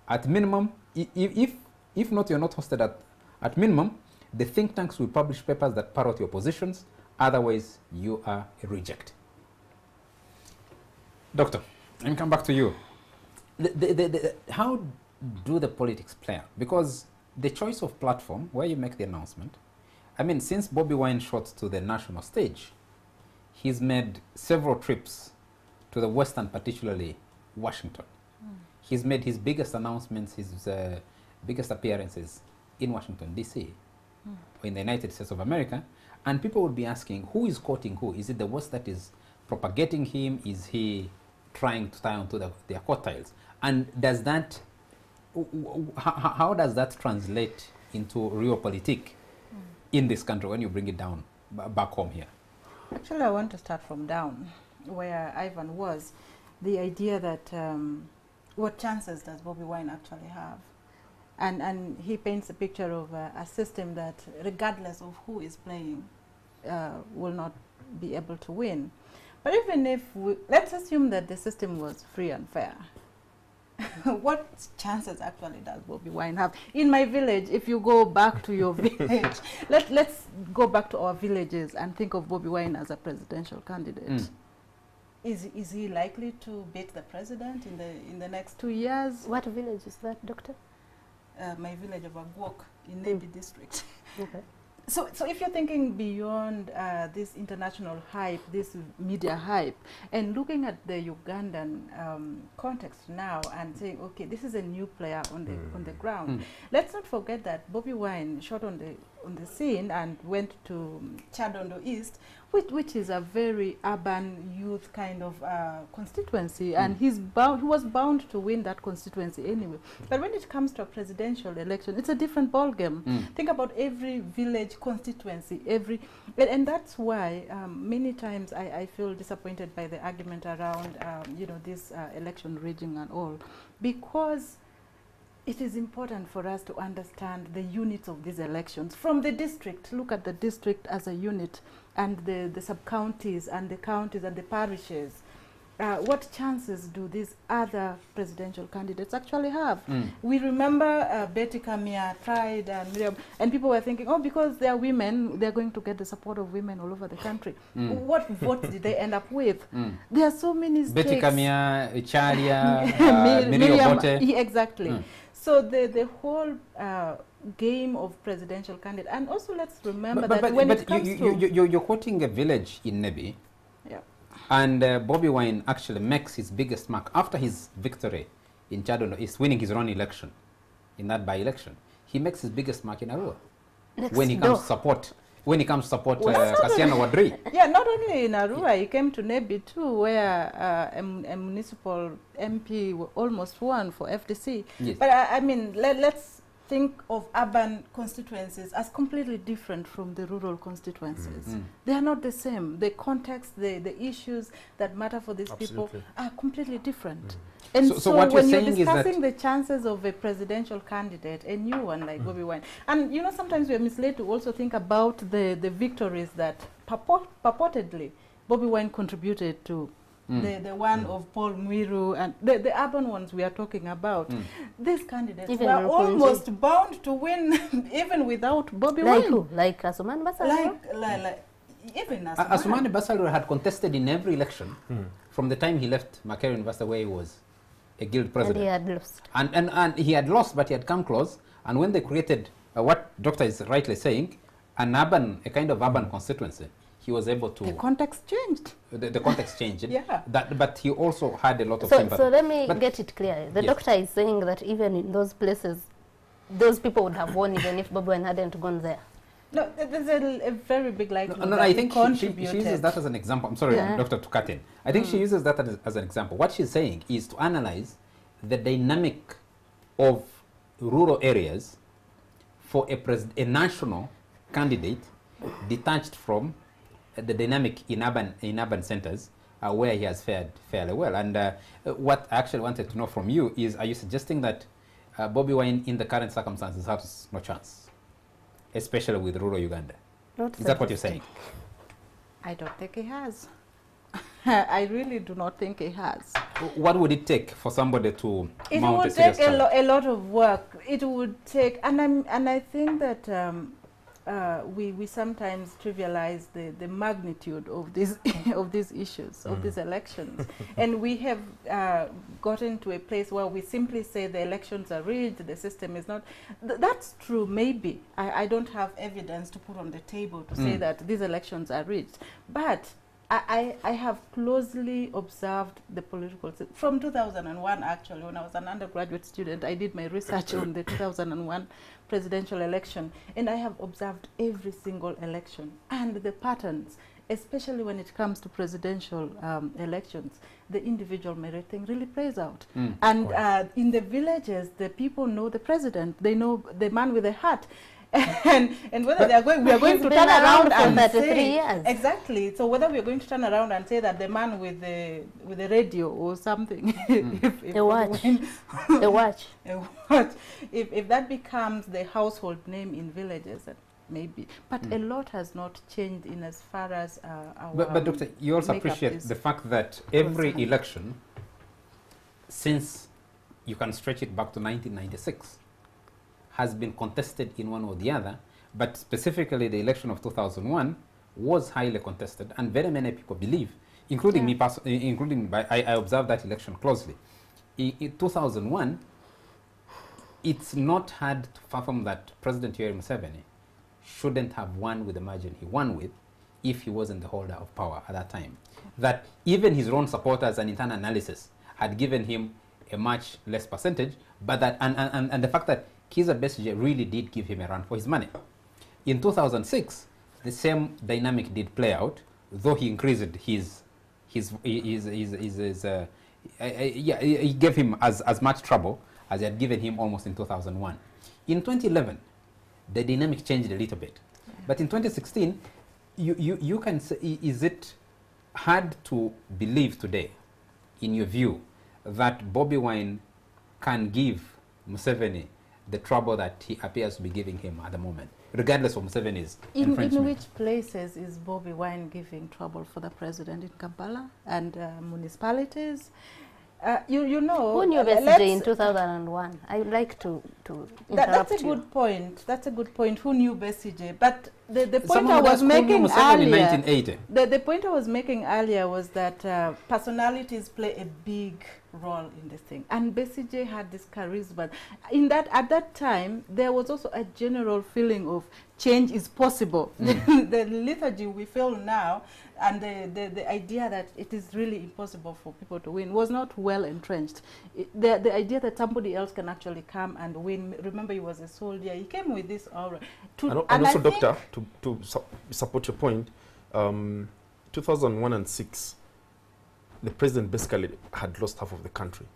At minimum, if not, you are not hosted at minimum, the think tanks will publish papers that parrot your positions. Otherwise, you are a reject. Doctor, let me come back to you. How do the politics play out? Because the choice of platform, where you make the announcement, I mean, since Bobi Wine shot to the national stage, he's made several trips to the West and particularly Washington. He's made his biggest announcements, his biggest appearances in Washington, D.C., or in the United States of America, and people would be asking, who is quoting who? Is it the West that is propagating him? Is he trying to tie onto their coattails? And does that, how does that translate into realpolitik in this country when you bring it down back home here? Actually, I want to start from down, where Ivan was. The idea that what chances does Bobi Wine actually have? And he paints a picture of a system that, regardless of who is playing, will not be able to win. But even if let's assume that the system was free and fair, what chances actually does Bobi Wine have? In my village, if you go back to your village, let's go back to our villages and think of Bobi Wine as a presidential candidate. Is he likely to beat the president in the next 2 years? What village is that, Doctor? My village of Agwok in Nembi district. Okay. So if you're thinking beyond this international hype, this media hype, and looking at the Ugandan context now and saying, okay, this is a new player on the ground. Let's not forget that Bobi Wine shot on on the scene and went to Chadondo East, which is a very urban youth kind of constituency, and he was bound to win that constituency anyway. But when it comes to a presidential election, it's a different ballgame. Think about every village constituency, and that's why many times I feel disappointed by the argument around you know, this election rigging and all, because it is important for us to understand the units of these elections. From the district, look at the district as a unit, and the sub-counties and the counties and the parishes. What chances do these other presidential candidates actually have? We remember Betty Kamia tried, and Miriam, and people were thinking, oh, because they are women, they're going to get the support of women all over the country. What votes did they end up with? There are so many stakes. Betty Kamia, Charia, Miriam, exactly. So the whole game of presidential candidate, and also let's remember that when it comes you're quoting a village in Nebi, and Bobby Wine actually makes his biggest mark after his victory in Chadondo East, winning his own election in that by-election. He makes his biggest mark in Arua when he comes to support. When he comes to support Kasiano Wadri. Yeah, not only in Arua, he came to Nebi too, where a municipal MP almost won for FDC. Yes. But I mean, let's think of urban constituencies as completely different from the rural constituencies. They are not the same. The context, the issues that matter for these people are completely different. And so what when you're you're saying is discussing the chances of a presidential candidate, a new one like Bobby Wine, and you know, sometimes we're misled to also think about the victories that purportedly Bobby Wine contributed to. The one of Paul Mwiru and the urban ones we are talking about. These candidates Even were almost bound to win even without Bobby Like Wine. who? Like Asuman Basaliro? Like even Asumani Basaliro had contested in every election from the time he left Makerere University, where he was a guild president. And he had lost. And he had lost, but he had come close. And when they created what Doctor is rightly saying, a kind of urban constituency, he was able to... The context changed. The context changed. Yeah. But he also had a lot of sympathy. So let me get it clear. The doctor is saying that even in those places, those people would have won even if Bobby Wine hadn't gone there. No, there's a very big likelihood. No, I think she uses that as an example. I'm sorry, Doctor, to cut in. I think she uses that as an example. What she's saying is to analyze the dynamic of rural areas for a national candidate detached from the dynamic in urban centers where he has fared fairly well. And what I actually wanted to know from you is, are you suggesting that Bobby Wine in the current circumstances has no chance, especially with rural Uganda? Is that what you're saying? I don't think he has. I really do not think he has. What would it take for somebody to mount a serious challenge? It would take a lot of work. It would take, and I think that we sometimes trivialize the magnitude of these of these issues, of these elections. And we have gotten to a place where we simply say the elections are rigged, the system is not. That's true, maybe. I don't have evidence to put on the table to say that these elections are rigged. But I have closely observed the political system. From 2001, actually, when I was an undergraduate student, I did my research on the 2001 presidential election, and I have observed every single election and the patterns, especially when it comes to presidential elections. The individual merit thing really plays out. And in the villages, the people know the president. They know the man with the hat. and whether they are going, we are going to turn around and say, exactly. So whether we are going to turn around and say that the man with the radio or something, a watch, if that becomes the household name in villages, maybe. But a lot has not changed in as far as our. But Doctor, you also appreciate the fact that every election, since you can stretch it back to 1996. Has been contested in one or the other, but specifically the election of 2001 was highly contested, and very many people believe, including me, I observed that election closely. In 2001, it's not hard to fathom that President Museveni shouldn't have won with the margin he won with if he wasn't the holder of power at that time. That even his own supporters and internal analysis had given him a much less percentage, but that and the fact that Kizza Besigye really did give him a run for his money. In 2006, the same dynamic did play out, though he increased he gave him as much trouble as he had given him almost in 2001. In 2011, the dynamic changed a little bit. But in 2016, you can say, is it hard to believe today, in your view, that Bobi Wine can give Museveni the trouble that he appears to be giving him at the moment, regardless of Museveni's infringement? In which places is Bobi Wine giving trouble for the president? In Kampala and municipalities? You know, who knew Besigye in 2001? I would like to interrupt that's a good point. That's a good point. Who knew Besigye? But the point Someone I was making earlier, in 1980. the point I was making earlier was that personalities play a big role in this thing. And Besigye had this charisma. At that time, there was also a general feeling of change is possible. The lethargy we feel now, and the idea that it is really impossible for people to win was not well entrenched. The idea that somebody else can actually come and win. Remember, he was a soldier. He came with this aura. And also, Doctor, to support your point, 2001 and 6, the president basically had lost half of the country.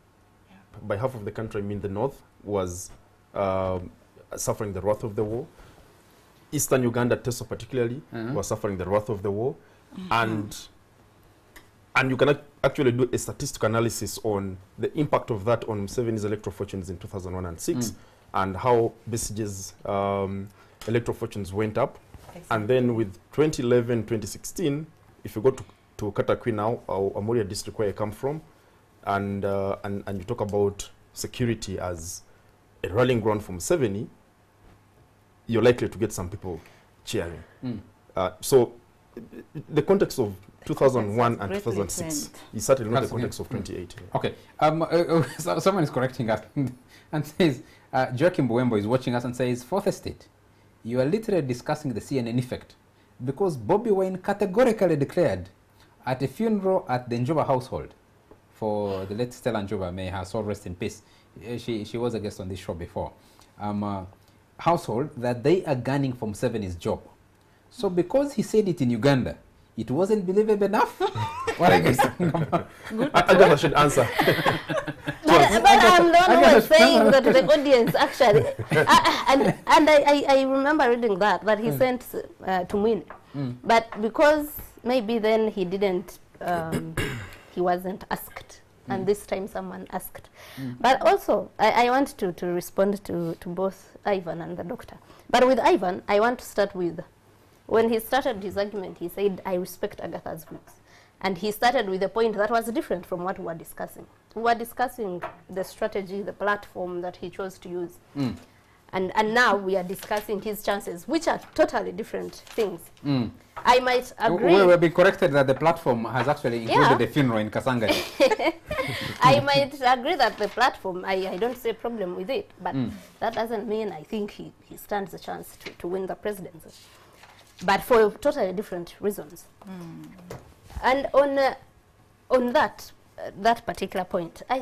Yeah. By half of the country, I mean the north was suffering the wrath of the war. Eastern Uganda, Teso particularly, was suffering the wrath of the war. And you can actually do a statistical analysis on the impact of that on Museveni's electoral fortunes in 2001 and 6, and how Besigye's electoral fortunes went up. Exactly. And then with 2011, 2016, if you go to Katakwi now, Amuria district where I come from, and you talk about security as a rallying ground for Museveni, you're likely to get some people cheering. So the context of 2001 and 2006 is certainly not the context of 2018. Okay. So someone is correcting us and says, Joachim Buembo is watching us and says, Fourth Estate, you are literally discussing the CNN effect because Bobi Wine categorically declared at a funeral at the Njoba household for the late Stella Njoba, may her soul rest in peace. She was a guest on this show before. Household that they are gunning for Museveni's job. So because he said it in Uganda, it wasn't believable enough? What are you talking about? I should answer. But I'm the one who was saying that the audience actually, and I remember reading that he sent to Mwine. But because maybe then he didn't, he wasn't asked. And this time someone asked. But also, I want to respond to both Ivan and the doctor. But with Ivan, I want to start with, when he started his argument, he said, I respect Agatha's views. And he started with a point that was different from what we were discussing. We were discussing the strategy, the platform that he chose to use. And now we are discussing his chances, which are totally different things. I might agree. We will be corrected that the platform has actually included the funeral in Kasanga. I might agree that the platform, I don't see a problem with it, but that doesn't mean I think he stands a chance to win the presidency. But for totally different reasons. And on that particular point, I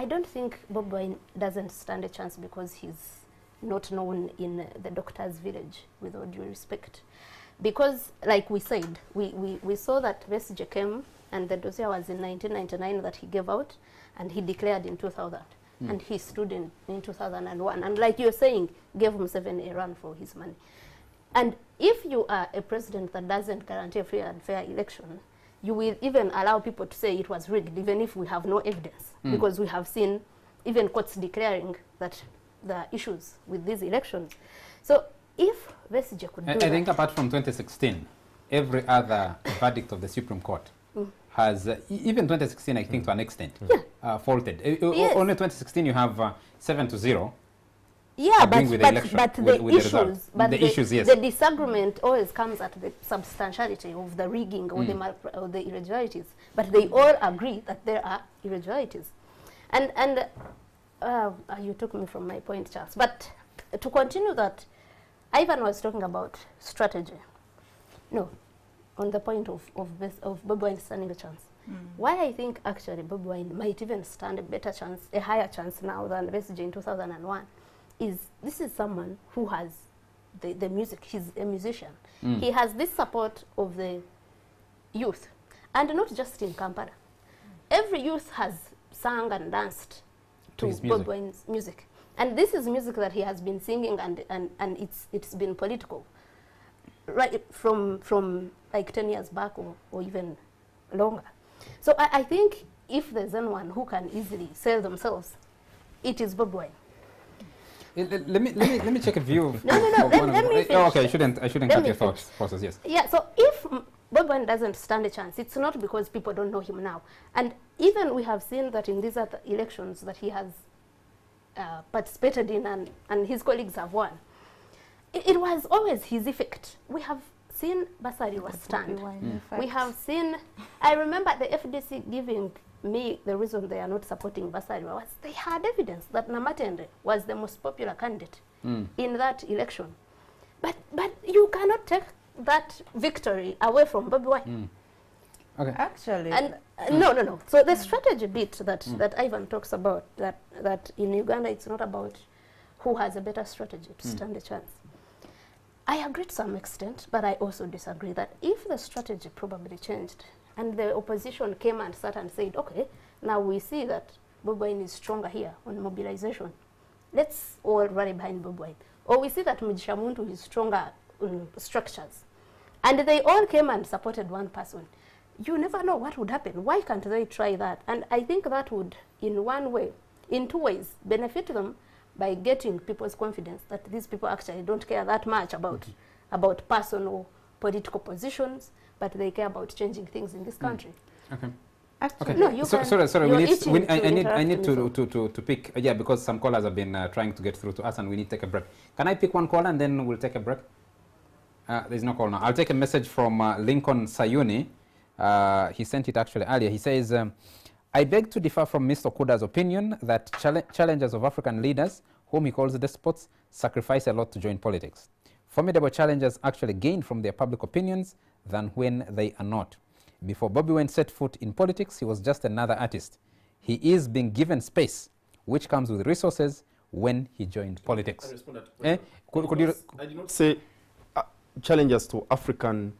don't think Bobi Wine doesn't stand a chance because he's not known in the doctor's village, with all due respect. Because, like we said, we saw that Besigye came, and the dossier was in 1999 that he gave out, and he declared in 2000. And he stood in 2001. And like you're saying, gave Museveni a run for his money. And if you are a president that doesn't guarantee a free and fair election, you will even allow people to say it was rigged, even if we have no evidence. Because we have seen even courts declaring that there are issues with these elections. So if Besigye could do I think apart from 2016, every other verdict of the Supreme Court has, even 2016, I think to an extent, faulted. Only 2016 you have 7-0. Yeah, but the issues, yes. The disagreement always comes at the substantiality of the rigging or the irregularities. But they all agree that there are irregularities. And you took me from my point, Charles. But to continue that, Ivan was talking about strategy. No, on the point of Bobi Wine standing a chance. Why I think actually Bobi Wine might even stand a better chance, a higher chance now than Besigye in 2001, is this is someone who has the music. He's a musician. He has this support of the youth, and not just in Kampala. Every youth has sung and danced to Bobi Wine's music. And this is music that he has been singing, and it's been political, right from like 10 years back or even longer. So I think if there's anyone who can easily sell themselves, it is Bobi Wine. Let me check a view. No. Let me finish. Oh, okay, I shouldn't cut your thoughts process. Yes. Yeah. So if Bobi Wine doesn't stand a chance, it's not because people don't know him now. And even we have seen that in these other elections that he has participated in and his colleagues have won. It was always his effect. We have seen Basari was stunned. We have seen, I remember the FDC giving me the reason they are not supporting Basari was they had evidence that Namatende was the most popular candidate in that election. But you cannot take that victory away from Bobi Wine. Okay. Actually. And no. So the strategy bit that Ivan talks about, that in Uganda it's not about who has a better strategy to stand a chance. I agree to some extent, but I also disagree that if the strategy probably changed and the opposition came and sat and said, okay, now we see that Bobi Wine is stronger here on mobilization, let's all rally behind Bobi Wine. Or we see that Mugisha Muntu is stronger on structures. And they all came and supported one person. You never know what would happen. Why can't they try that? And I think that would, in two ways, benefit them by getting people's confidence that these people actually don't care that much about personal political positions, but they care about changing things in this country. Okay. Actually, no, you sorry, I need to pick, because some callers have been trying to get through to us and we need to take a break. Can I pick one caller and then we'll take a break? There's no call now. I'll take a message from Lincoln Sayuni. He sent it actually earlier. He says, I beg to differ from Mr. Kuda's opinion that challengers of African leaders, whom he calls despots, sacrifice a lot to join politics. Formidable challengers actually gain from their public opinions than when they are not. Before Bobi Wine set foot in politics, he was just another artist. He is being given space, which comes with resources when he joined politics. I did not say challengers to African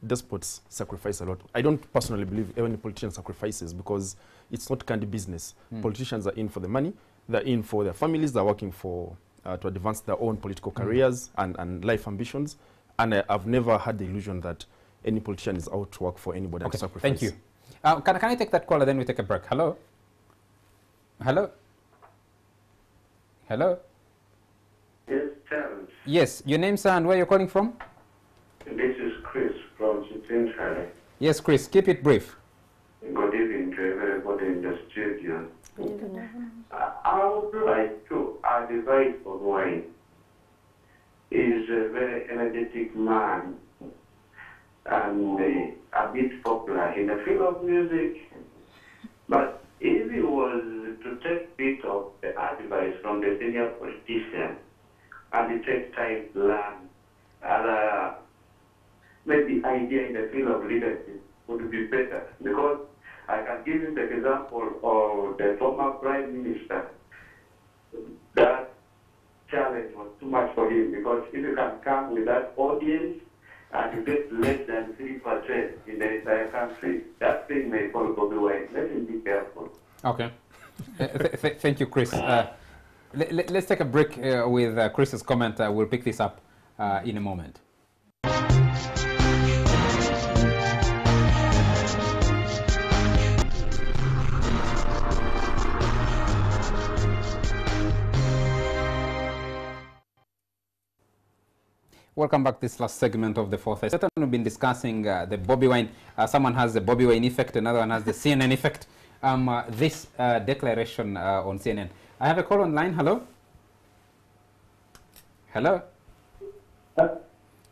despots sacrifice a lot. I don't personally believe any politician sacrifices because it's not candy business. Politicians are in for the money, they're in for their families, they're working for to advance their own political careers and life ambitions. And I've never had the illusion that any politician is out to work for anybody and sacrifice. Thank you. Can I take that caller, then we take a break? Hello? Hello? Hello? Yes, Terence. Yes, your name, sir, and where you're calling from? This is Chris from Central. Yes, Chris, keep it brief. Good evening to everybody in the studio. I would like to advise Bobi Wine. He's a very energetic man and a bit popular in the field of music. But if he was to take a bit of the advice from the senior politician and take time to learn other maybe idea in the field of leadership would be better, because I can give you the example of the former Prime Minister. That challenge was too much for him, because if you can come with that audience and you get less than 3% in the entire country, that thing may fall Bobi Wine. Let him be careful. Okay. Thank you, Chris. Let's take a break with Chris's comment. We'll pick this up in a moment. Welcome back to this last segment of the fourth session. We've been discussing the Bobi Wine. Someone has the Bobi Wine effect, another one has the CNN effect. This declaration on CNN. I have a call online. Hello? Hello?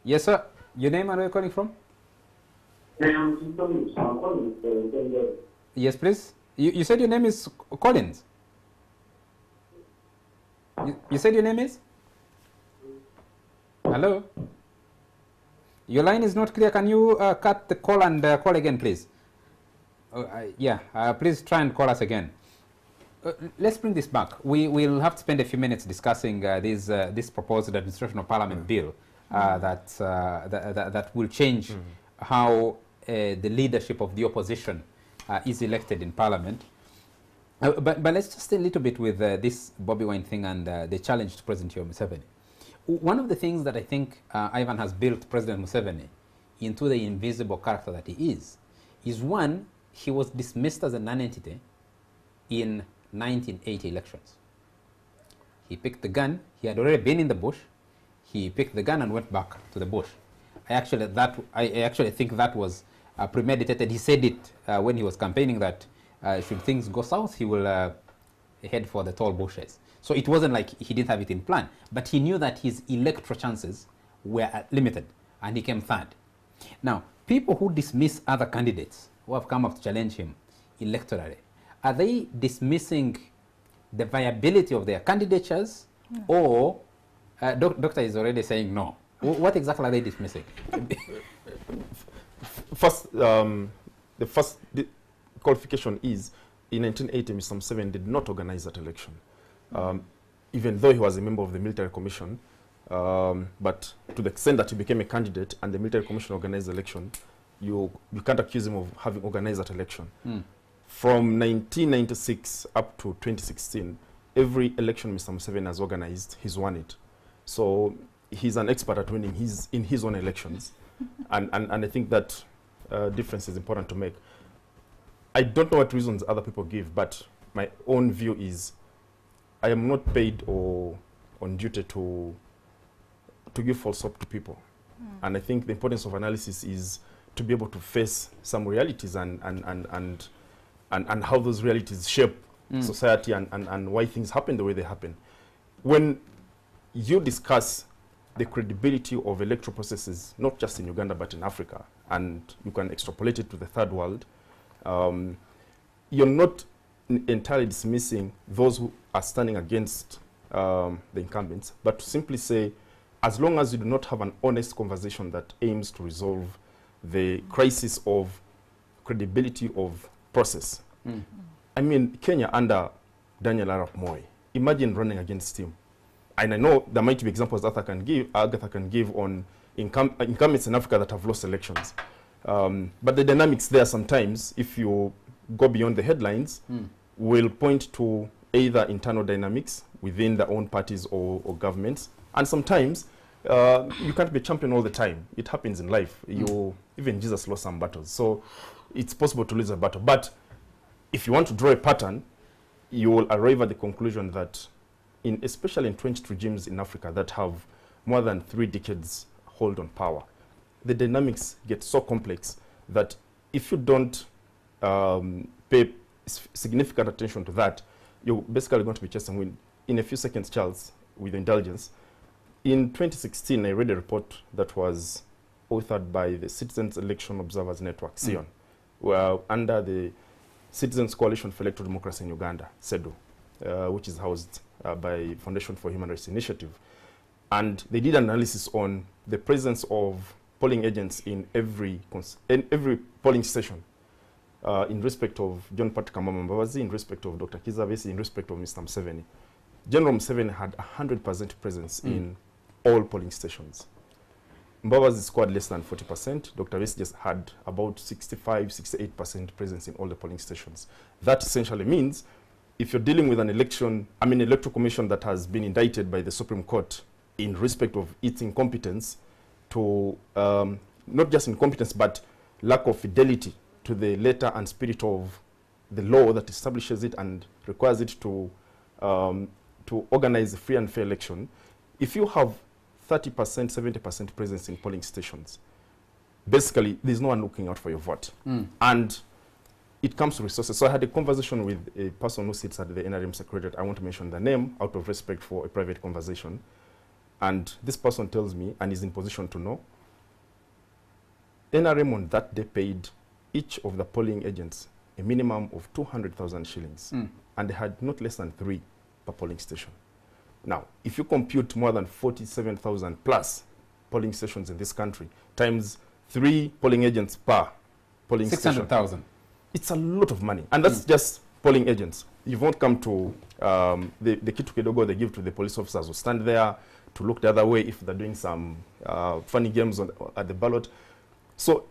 Yes, sir. Your name and where you're calling from? Yes, please. You said your name is Collins. You said your name is? Hello? Your line is not clear. Can you cut the call and call again, please? Please try and call us again. Let's bring this back. We will have to spend a few minutes discussing this proposed administration of parliament bill that will change how the leadership of the opposition is elected in parliament. But let's just stay a little bit with this Bobby Wine thing and the challenge to President Museveni. One of the things that I think Ivan has built President Museveni into the invisible character that he is one, he was dismissed as a non-entity in 1980 elections. He picked the gun. He had already been in the bush. He picked the gun and went back to the bush. I actually think that was premeditated. He said it when he was campaigning that should things go south, he will head for the tall bushes. So it wasn't like he didn't have it in plan, but he knew that his electoral chances were limited, and he came third. Now, people who dismiss other candidates who have come up to challenge him electorally, are they dismissing the viability of their candidatures, or Doctor is already saying no? What exactly are they dismissing? First, the first qualification is, in 1980, Mr. Museveni did not organize that election, even though he was a member of the military commission. But to the extent that he became a candidate and the military commission organized the election, you can't accuse him of having organized that election. From 1996 up to 2016, every election Mr. Museveni has organized, he's won it. So he's an expert at winning in his own elections. and I think that difference is important to make. I don't know what reasons other people give, but my own view is I am not paid or on duty to give false hope to people. And I think the importance of analysis is to be able to face some realities and how those realities shape society and why things happen the way they happen. When you discuss the credibility of electoral processes, not just in Uganda but in Africa, and you can extrapolate it to the third world, you're not entirely dismissing those who are standing against the incumbents, but to simply say, as long as you do not have an honest conversation that aims to resolve the crisis of credibility of process. I mean, Kenya under Daniel Arap Moi, imagine running against him. And I know there might be examples that Agatha can give on incumbents in Africa that have lost elections. But the dynamics there sometimes, if you go beyond the headlines, will point to either internal dynamics within their own parties or governments. And sometimes you can't be champion all the time. It happens in life. Even Jesus lost some battles. So it's possible to lose a battle. But if you want to draw a pattern, you will arrive at the conclusion that especially entrenched regimes in Africa that have more than 3 decades hold on power, the dynamics get so complex that if you don't pay significant attention to that, you're basically going to be chasing wind. In a few seconds, Charles, with indulgence, in 2016, I read a report that was authored by the Citizens Election Observers Network, CION, where under the Citizens Coalition for Electoral Democracy in Uganda, CEDU, which is housed by Foundation for Human Rights Initiative. And they did analysis on the presence of polling agents in every polling station, in respect of John Patrick Amama Mbabazi, in respect of Dr. Kizabesi, in respect of Mr. Museveni. General Museveni had 100% presence in all polling stations. Mbabazi scored less than 40%. Dr. Besi just had about 65–68% presence in all the polling stations. That essentially means if you're dealing with an electoral commission that has been indicted by the Supreme Court in respect of its incompetence to, not just incompetence, but lack of fidelity to the letter and spirit of the law that establishes it and requires it to organize a free and fair election, if you have 30%, 70% presence in polling stations, basically there's no one looking out for your vote. And it comes to resources. So I had a conversation with a person who sits at the NRM Secretariat. I won't mention the name out of respect for a private conversation. And this person tells me, and is in position to know, NRM on that day paid each of the polling agents a minimum of 200,000 shillings. And they had not less than 3 per polling station. Now, if you compute more than 47,000 plus polling stations in this country, times 3 polling agents per polling station. 600,000. It's a lot of money. And that's just polling agents. You won't come to the kitu kidogo they give to the police officers who stand there to look the other way if they're doing some funny games at the ballot. So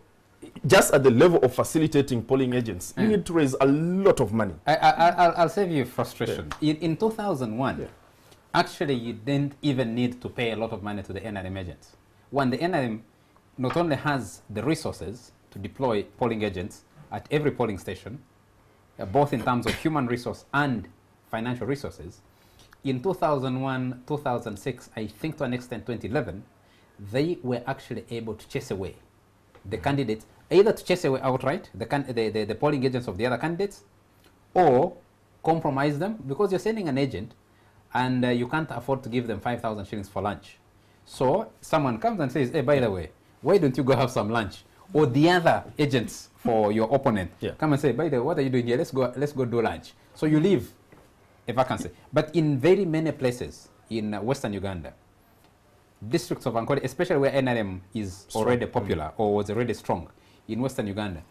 just at the level of facilitating polling agents, you need to raise a lot of money. I'll save you frustration. In 2001, actually you didn't even need to pay a lot of money to the NRM agents. When the NRM not only has the resources to deploy polling agents at every polling station, both in terms of human resource and financial resources, in 2001, 2006, I think to an extent 2011, they were actually able to chase away the candidates, either to chase away outright the polling agents of the other candidates, or compromise them, because you're sending an agent and you can't afford to give them 5,000 shillings for lunch. So someone comes and says, hey, by the way, why don't you go have some lunch? Or the other agents for your opponent come and say, by the way, what are you doing here? Let's go do lunch. So you leave a vacancy. But in very many places in Western Uganda, districts of Ankole, especially where NRM is already popular or was already strong, in Western Uganda,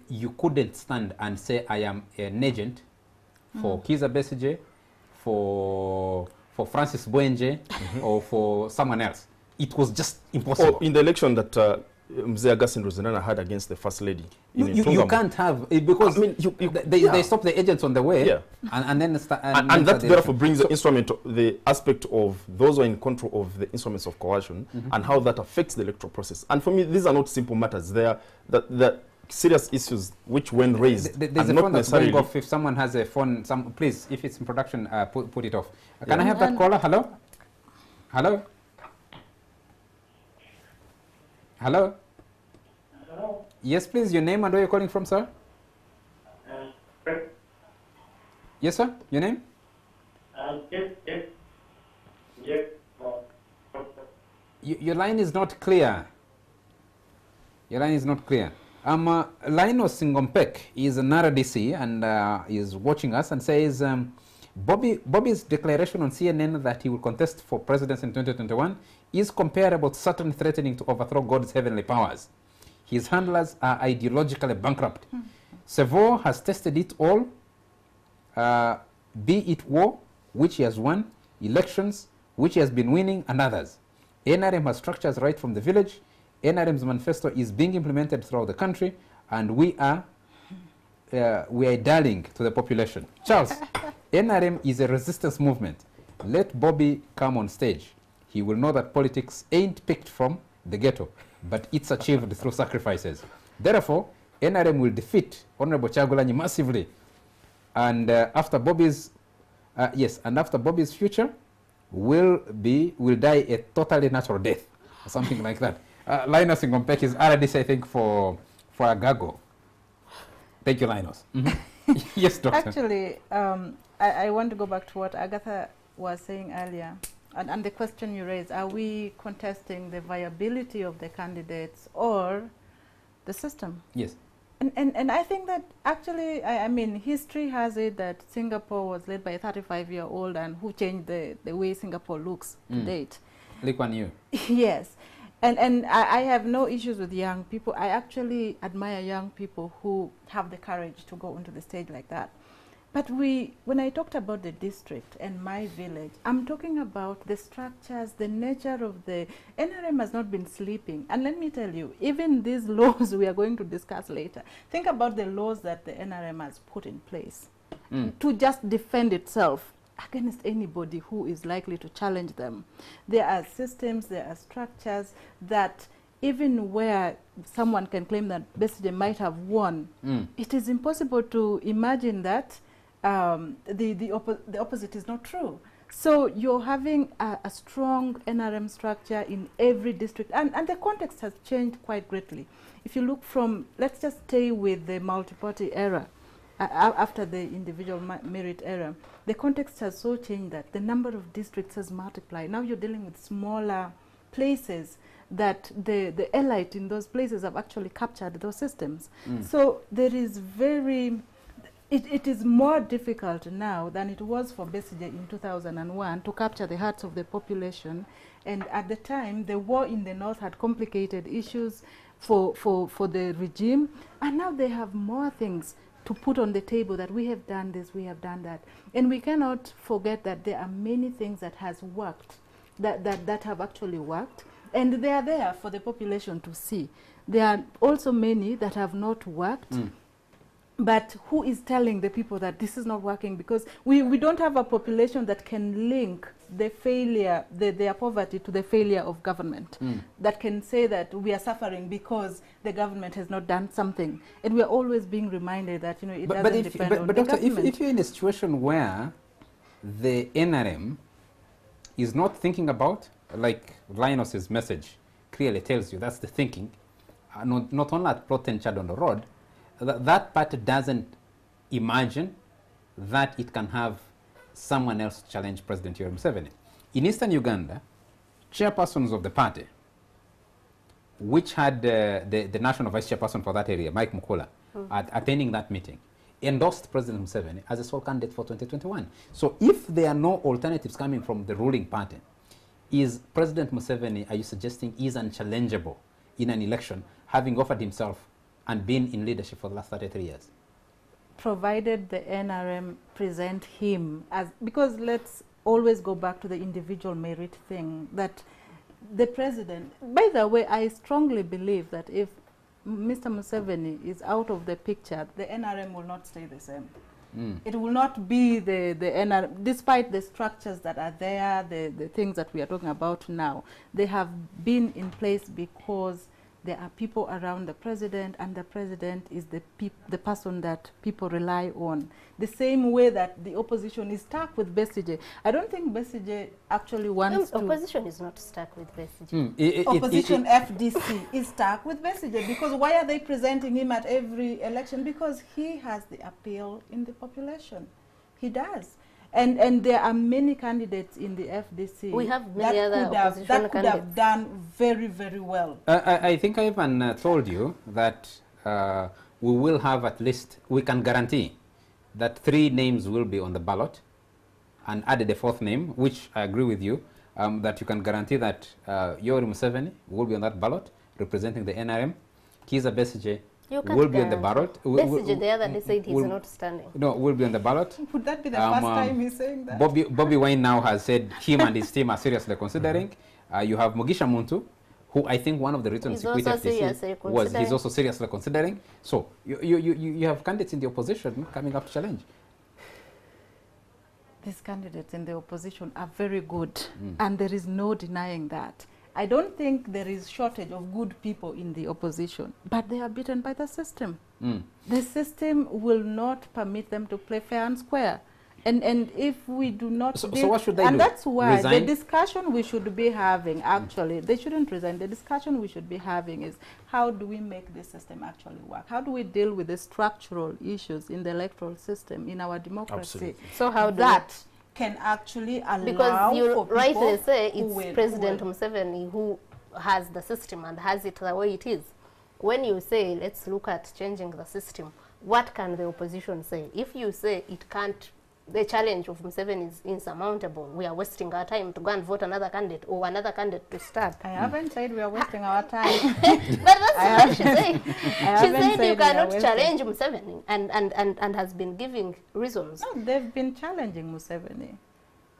you couldn't stand and say, I am an agent for Kiza Besigye, for Francis Bwenje, or for someone else. It was just impossible. In the election that Mzee Augustine Ruzanana had against the First Lady. You can't have, because I mean, they stop the agents on the way, and then and that therefore brings the aspect of those who are in control of the instruments of coercion and how that affects the electoral process. And for me, these are not simple matters. They are the serious issues which, when raised, there's a phone that's going off. If someone has a phone, please, if it's in production, put it off. Can I have that caller? Hello? Hello? Hello? Hello? Yes, please, your name and where you're calling from, sir? Yes, sir, your name? Your line is not clear. Your line is not clear. Linus Singompek is an RDC and is watching us and says, Bobby's declaration on CNN that he will contest for presidency in 2021 is comparable to Satan threatening to overthrow God's heavenly powers. His handlers are ideologically bankrupt. Sevo has tested it all, be it war, which he has won, elections, which he has been winning, and others. NRM has structures right from the village. NRM's manifesto is being implemented throughout the country, and we are darling to the population. Charles, NRM is a resistance movement. Let Bobby come on stage. He will know that politics ain't picked from the ghetto, but it's achieved through sacrifices. Therefore, NRM will defeat Honorable Chagulanyi massively, and after Bobby's future will die a totally natural death, or something like that. Linus Ngompek is RDC, I think, for Agago. Thank you, Linus. Yes, Doctor. Actually, I want to go back to what Agatha was saying earlier. And the question you raised, are we contesting the viability of the candidates or the system? Yes. And I think that actually, I mean, history has it that Singapore was led by a 35-year-old and who changed the way Singapore looks to date. Lee Kuan Yew. Yes. And I have no issues with young people. I actually admire young people who have the courage to go onto the stage like that. But when I talked about the district and my village, I'm talking about the structures, the nature of the NRM has not been sleeping. And let me tell you, even these laws we are going to discuss later, think about the laws that the NRM has put in place to just defend itself against anybody who is likely to challenge them. There are systems, there are structures that even where someone can claim that Besigye might have won, it is impossible to imagine that the opposite is not true. So you're having a strong NRM structure in every district, and the context has changed quite greatly. If you look from, let's just stay with the multi-party era, after the individual merit era, the context has so changed that the number of districts has multiplied. Now you're dealing with smaller places that the elite in those places have actually captured those systems. So there is it is more difficult now than it was for Besigye in 2001 to capture the hearts of the population. And at the time, the war in the north had complicated issues for the regime. And now they have more things to put on the table that we have done this, we have done that. And we cannot forget that there are many things that has worked, that have actually worked. and they are there for the population to see. There are also many that have not worked. But who is telling the people that this is not working? Because we don't have a population that can link the failure, their poverty to the failure of government. That can say that we are suffering because the government has not done something. And we are always being reminded that, you know, it doesn't depend on the Doctor, government. if you're in a situation where the NRM is not thinking about, like Linus's message clearly tells you, that's the thinking, not only at Plot 10 Chadondo Road, that party doesn't imagine that it can have someone else challenge President Yoweri Museveni. In Eastern Uganda, chairpersons of the party, which had the national vice chairperson for that area, Mike Mukula, attending that meeting, endorsed President Museveni as a sole candidate for 2021. So if there are no alternatives coming from the ruling party, is President Museveni, are you suggesting, is unchallengeable in an election, having offered himself and been in leadership for the last 33 years? Provided the NRM present him as, because let's always go back to the individual merit thing, that the president, by the way, I strongly believe that if Mr. Museveni is out of the picture, the NRM will not stay the same. It will not be the NRM, despite the structures that are there, the things that we are talking about now. They have been in place because there are people around the president, and the president is the person that people rely on. The same way that the opposition is stuck with Besigye. I don't think Besigye actually wants to... Opposition is not stuck with Besigye. Opposition FDC is stuck with Besigye, because why are they presenting him at every election? Because he has the appeal in the population. He does. And there are many candidates in the FDC. We have many other opposition that could have done very, very well. I think I even told you that we will have at least, we can guarantee that 3 names will be on the ballot, and added a 4th name, which I agree with you, that you can guarantee that Yoweri Museveni will be on that ballot representing the NRM. Kiza Besigye will be on the ballot. Besigye the other day said he's not standing. No, will be on the ballot. Would that be the first time he's saying that? Bobby Wine now has said him and his team are seriously considering. You have Mugisha Muntu, who I think one of the reasons he quit FDC was he's also seriously considering. So you have candidates in the opposition coming up to challenge. These candidates in the opposition are very good, and there is no denying that. I don't think there is shortage of good people in the opposition, but they are beaten by the system. The system will not permit them to play fair and square. And if we do not... So what should they do? And that's why Resign? the discussion we should be having, actually, they shouldn't resign. The discussion we should be having is, how do we make the system actually work? How do we deal with the structural issues in the electoral system, in our democracy? Absolutely. So how do that can actually allow because you for rightly people say who it's will, President Museveni who has the system and has it the way it is. When you say, let's look at changing the system, what can the opposition say? If you say it can't, the challenge of Museveni is insurmountable, we are wasting our time to go and vote another candidate or another candidate to start. I haven't said we are wasting our time. But that's what she said. She said you cannot wasting. challenge Museveni and has been giving reasons. No, they've been challenging Museveni,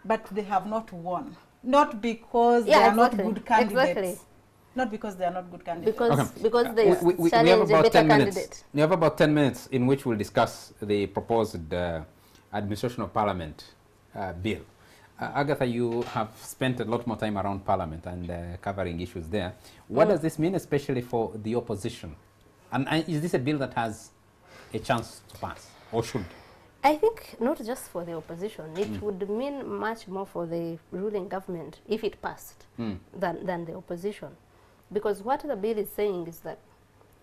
but they have not won. Not because they are not good candidates. Exactly. Not because they are not good candidates. Because they we challenge have about a better 10 candidate. minutes. We have about 10 minutes in which we'll discuss the proposed Administration of Parliament bill. Agatha, you have spent a lot more time around Parliament and covering issues there. What does this mean, especially for the opposition? And is this a bill that has a chance to pass, or should? I think not just for the opposition. It would mean much more for the ruling government if it passed than the opposition. Because what the bill is saying is that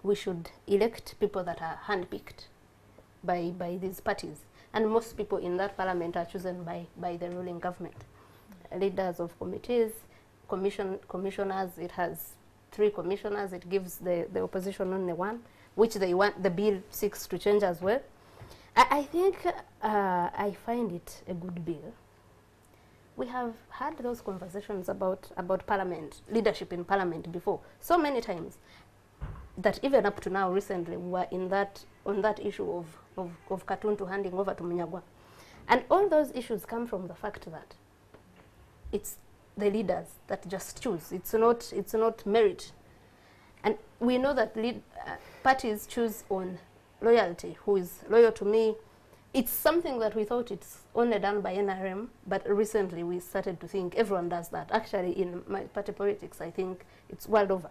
we should elect people that are handpicked by these parties. And most people in that parliament are chosen by the ruling government. Leaders of committees, commissioners, it has 3 commissioners, it gives the opposition only 1, which they want, the bill seeks to change as well. I think I find it a good bill. We have had those conversations about parliament, leadership in parliament before, so many times, that even up to now recently we were on that issue of Katuntu handing over to Munyagwa. And all those issues come from the fact that the leaders that just choose. It's not merit. And we know that parties choose on loyalty, who is loyal to me. It's something that we thought it's only done by NRM, but recently we started to think everyone does that. Actually, in my party politics, I think it's world over.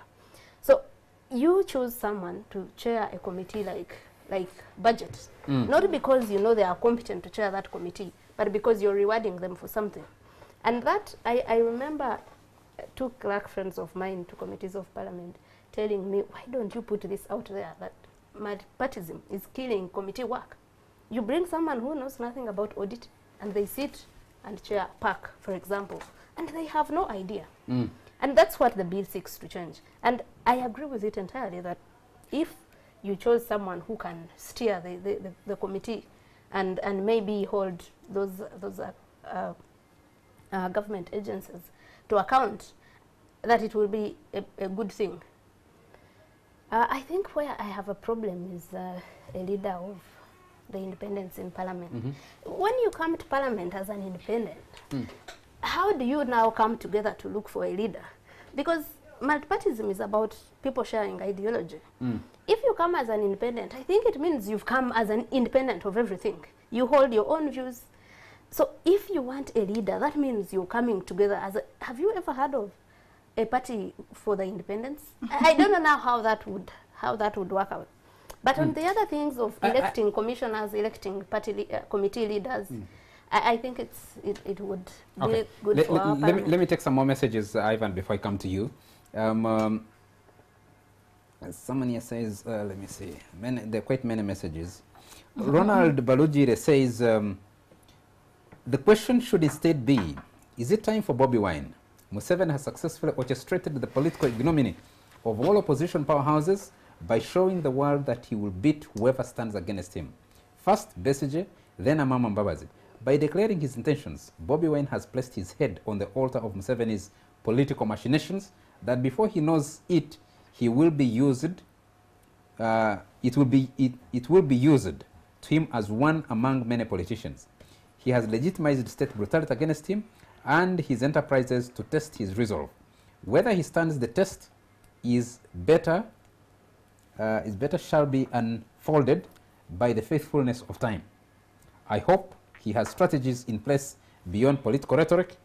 So you choose someone to chair a committee like budget, not because you know they are competent to chair that committee, but because you're rewarding them for something. And that, I remember two clerk friends of mine to committees of parliament telling me, why don't you put this out there, that multipartyism is killing committee work. You bring someone who knows nothing about audit, and they sit and chair PAC, for example, and they have no idea. And that's what the bill seeks to change. And I agree with it entirely that if you chose someone who can steer the committee and maybe hold those government agencies to account, that it will be a good thing. I think where I have a problem is a leader of the independents in parliament. When you come to parliament as an independent, how do you now come together to look for a leader? Because multipartyism is about people sharing ideology. If you come as an independent, I think it means you've come as an independent of everything. You hold your own views. So if you want a leader, that means you're coming together as a... Have you ever heard of a party for the independents? I don't know now how that would work out. But on the other things of electing commissioners, electing party committee leaders, I think it would be good for our parliament. Let me take some more messages, Ivan, before I come to you. Someone here says, let me see, there are quite many messages. Ronald Balujire says, the question should instead be, is it time for Bobi Wine? Museveni has successfully orchestrated the political ignominy of all opposition powerhouses by showing the world that he will beat whoever stands against him. First Besigye, then Amama Mbabazi. By declaring his intentions, Bobi Wine has placed his head on the altar of Museveni's political machinations, that before he knows it, he will be used, it will be used to him as one among many politicians. He has legitimized state brutality against him and his enterprises to test his resolve. Whether he stands the test is better shall be unfolded by the faithfulness of time. I hope he has strategies in place beyond political rhetoric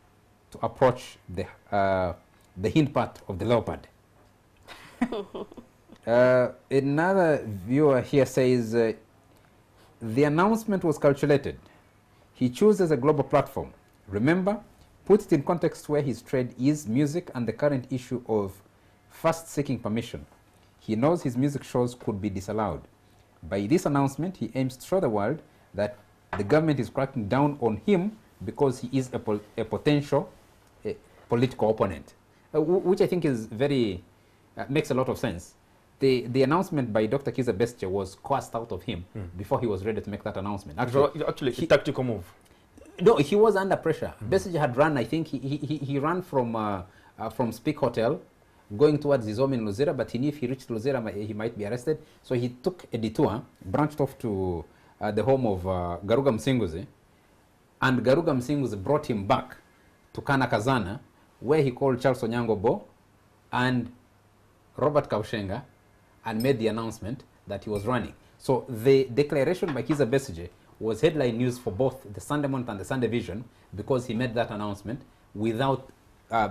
to approach the hind part of the leopard. Another viewer here says, the announcement was calculated. He chooses a global platform. Remember, put it in context where his trade is music and the current issue of first seeking permission. He knows his music shows could be disallowed. By this announcement, he aims to show the world that the government is cracking down on him because he is a potential political opponent, which I think is very, makes a lot of sense. The announcement by Dr. Kizza Besigye was coerced out of him before he was ready to make that announcement. Actually a tactical move. No, he was under pressure. Besigye had run, I think, he ran from Speak Hotel, going towards his home in Luzira, but he knew if he reached Luzira, he might be arrested. So he took a detour, branched off to the home of Garuga Msinguzi, and Garuga Msinguzi brought him back to Kanakazana, where he called Charles Onyango Bo and Robert Kaushenga and made the announcement that he was running. So the declaration by Kizza Besigye was headline news for both the Sunday Monitor and the Sunday Vision because he made that announcement without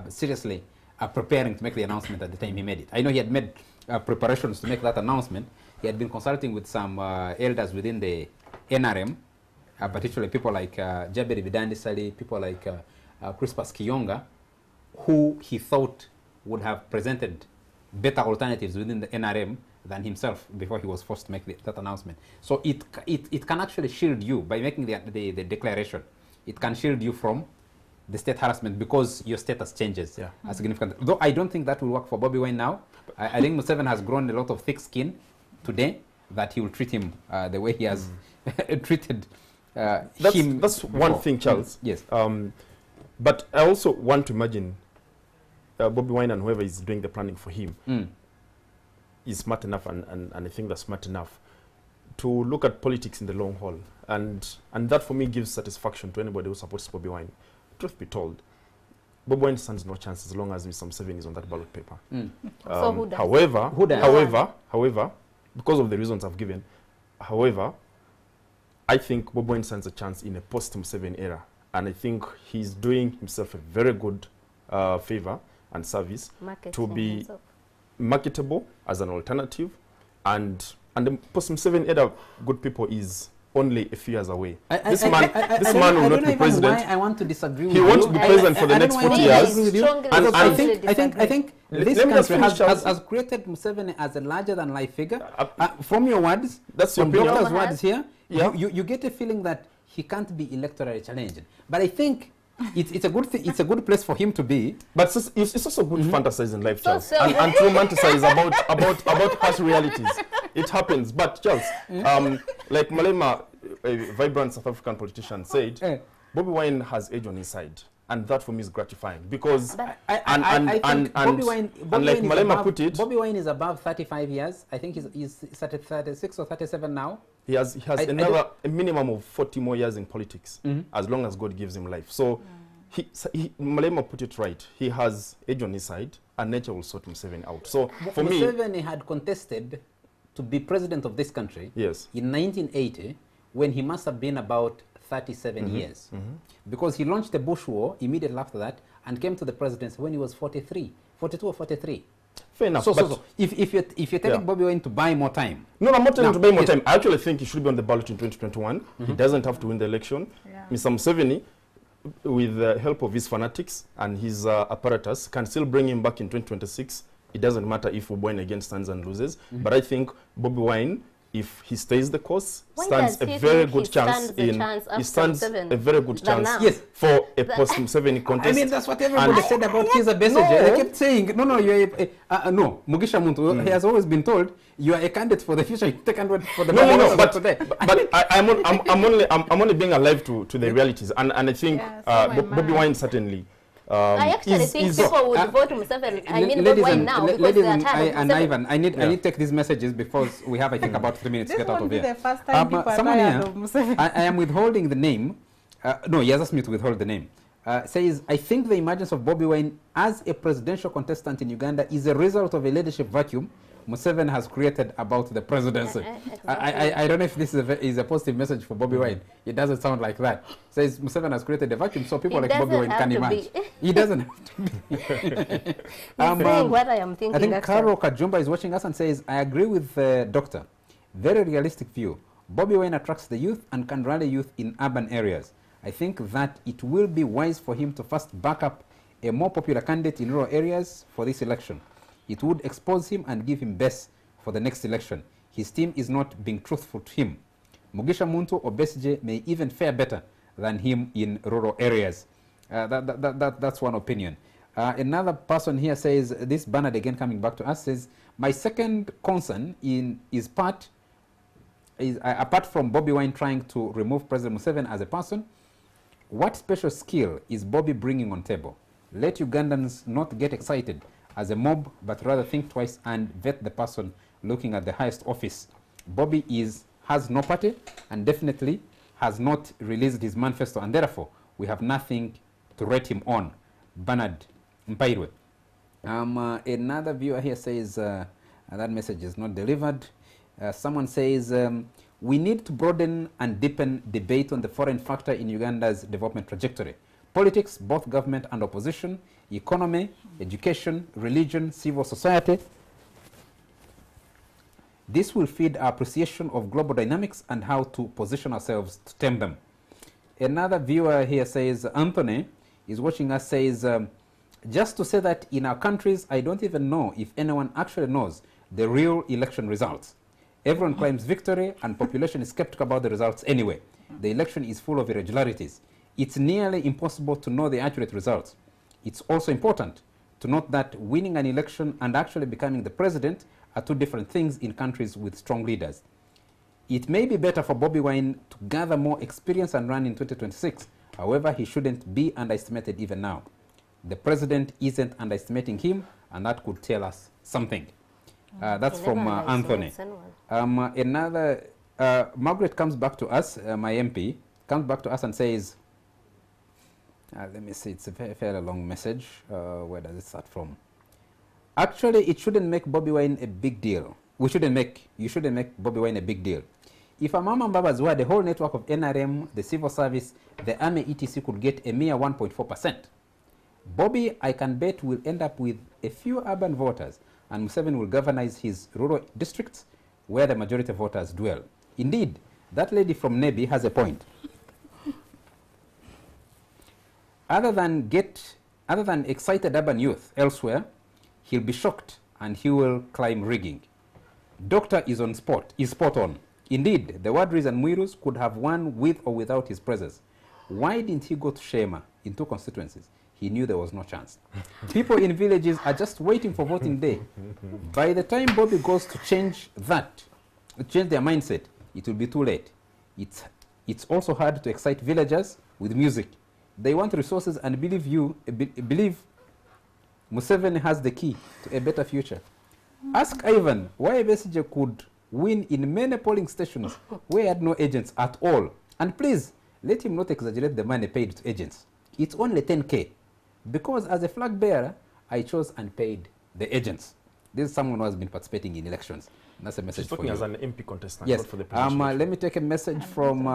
seriously preparing to make the announcement at the time he made it. I know he had made preparations to make that announcement. He had been consulting with some elders within the NRM, particularly people like Jaberi Vidandisali, people like Crispus Kiyonga, who he thought would have presented better alternatives within the NRM than himself before he was forced to make that announcement. So it can actually shield you by making the declaration. It can shield you from the state harassment because your status changes significantly. Though I don't think that will work for Bobi Wine now. I think Museveni has grown a lot of thick skin today that he will treat him the way he has treated him. That's one thing, Charles. Yes. But I also want to imagine Bobi Wine and whoever is doing the planning for him is smart enough, and I think they're smart enough to look at politics in the long haul. And that for me gives satisfaction to anybody who supports Bobi Wine. Truth be told, Bobi Wine stands no chance as long as Mr. Museveni is on that ballot paper. So who does? However, because of the reasons I've given, however, I think Bobi Wine stands a chance in a post-Museveni era. And I think he's doing himself a very good favor and service to be himself. marketable as an alternative. And the post-Museveni era, good people, is only a few years away. This man will not be president. Why I want to disagree with he you. won't be president for the next 40 years. I think this country has created Museveni as a larger-than-life figure. From your words, that's your from opinion. doctor's words here, Yeah. you get a feeling that he can't be electorally challenged. But I think it's a good thing. It's a good place for him to be. But it's also good to fantasize in life, Charles, and to romanticize about past realities. It happens. But Charles, like Malema, a vibrant South African politician, said, Bobi Wine has age on his side, and that for me is gratifying because and Bobi Wine, like Malema put it, Bobi Wine is above 35 years. I think he's 36 or 37 now. He has a minimum of 40 more years in politics, as long as God gives him life. So Malema put it right. He has age on his side, and nature will sort Museveni out. So for me, Museveni had contested to be president of this country in 1980, when he must have been about 37 years, because he launched the Bush War immediately after that and came to the presidency when he was 42 or 43. Fair enough. So if you're telling Bobi Wine to buy more time. No, I'm not telling him to buy more time. I actually think he should be on the ballot in 2021. He doesn't have to win the election. Mr. Museveni, with the help of his fanatics and his apparatus, can still bring him back in 2026. It doesn't matter if Bobi Wine again stands and loses. But I think Bobi Wine, if he stays the course, stands a very good chance for a post-Museveni contest. I mean, that's what everybody said about Kizza Besigye. They kept saying, no, no, Mugisha Muntu, he has always been told, you are a candidate for the future, you take a candidate for the but I'm only being alive to the realities. And I think Bobi Wine certainly I actually think people would vote Museveni. I mean, Bobi Wine now because they are tired of Museveni. Ivan, I need to take these messages because we have, I think, about 3 minutes to get out of here. This won't be the first time people are tired of Museveni. I am withholding the name. No, he has asked me to withhold the name. Says, I think the emergence of Bobi Wine as a presidential contestant in Uganda is a result of a leadership vacuum Museveni has created about the presidency. I don't know if this is a positive message for Bobi Wine. It doesn't sound like that. Says Museveni has created a vacuum, so people like Bobi Wine can emerge. He doesn't have to be. Saying what I am thinking. I think Carol Kajumba is watching us and says, I agree with the doctor. Very realistic view. Bobi Wine attracts the youth and can rally youth in urban areas. I think that it will be wise for him to first back up a more popular candidate in rural areas for this election. It would expose him and give him base for the next election. His team is not being truthful to him. Mugisha Muntu or Besigye may even fare better than him in rural areas. That's one opinion. Another person here says, this Bernard again coming back to us, says, my second concern is apart from Bobi Wine trying to remove President Museveni as a person, what special skill is Bobi bringing on table? Let Ugandans not get excited as a mob, but rather think twice and vet the person looking at the highest office. Bobi has no party and definitely has not released his manifesto, and therefore we have nothing to rate him on. Bernard Mpairwe. Another viewer here says that message is not delivered. Someone says we need to broaden and deepen debate on the foreign factor in Uganda's development trajectory. Politics, both government and opposition, economy, education, religion, civil society. This will feed our appreciation of global dynamics and how to position ourselves to tame them. Another viewer here says, Anthony is watching us, says, just to say that in our countries, I don't even know if anyone actually knows the real election results. Everyone claims victory and population is skeptical about the results anyway. The election is full of irregularities. It's nearly impossible to know the accurate results. It's also important to note that winning an election and actually becoming the president are two different things in countries with strong leaders. It may be better for Bobi Wine to gather more experience and run in 2026. However, he shouldn't be underestimated even now. The president isn't underestimating him, and that could tell us something. That's from Anthony. Another, Margaret comes back to us, my MP, comes back to us and says, Let me see, it's a fairly long message. Where does it start from? Actually, it shouldn't make Bobby Wine a big deal. You shouldn't make Bobby Wine a big deal. If Amama Mbabazi were the whole network of NRM, the civil service, the army, etc. could get a mere 1.4%. Bobby, I can bet, will end up with a few urban voters, and Museveni will governize his rural districts where the majority of voters dwell. Indeed, that lady from Nebi has a point. Other than excited urban youth elsewhere, he'll be shocked and he will climb rigging. Doctor is spot on. Indeed, the Wadris and Mwirus could have won with or without his presence. Why didn't he go to Shema in 2 constituencies? He knew there was no chance. People in villages are just waiting for voting day. By the time Bobby goes to change their mindset, it will be too late. It's also hard to excite villagers with music. They want resources and believe Museveni has the key to a better future. Ask Ivan why Besigye could win in many polling stations where he had no agents at all. And please, let him not exaggerate the money paid to agents. It's only 10K. Because as a flag bearer, I chose and paid the agents. This is someone who has been participating in elections. That's a message for you. As an MP contestant. Yes. Not for the position. Let me take a message from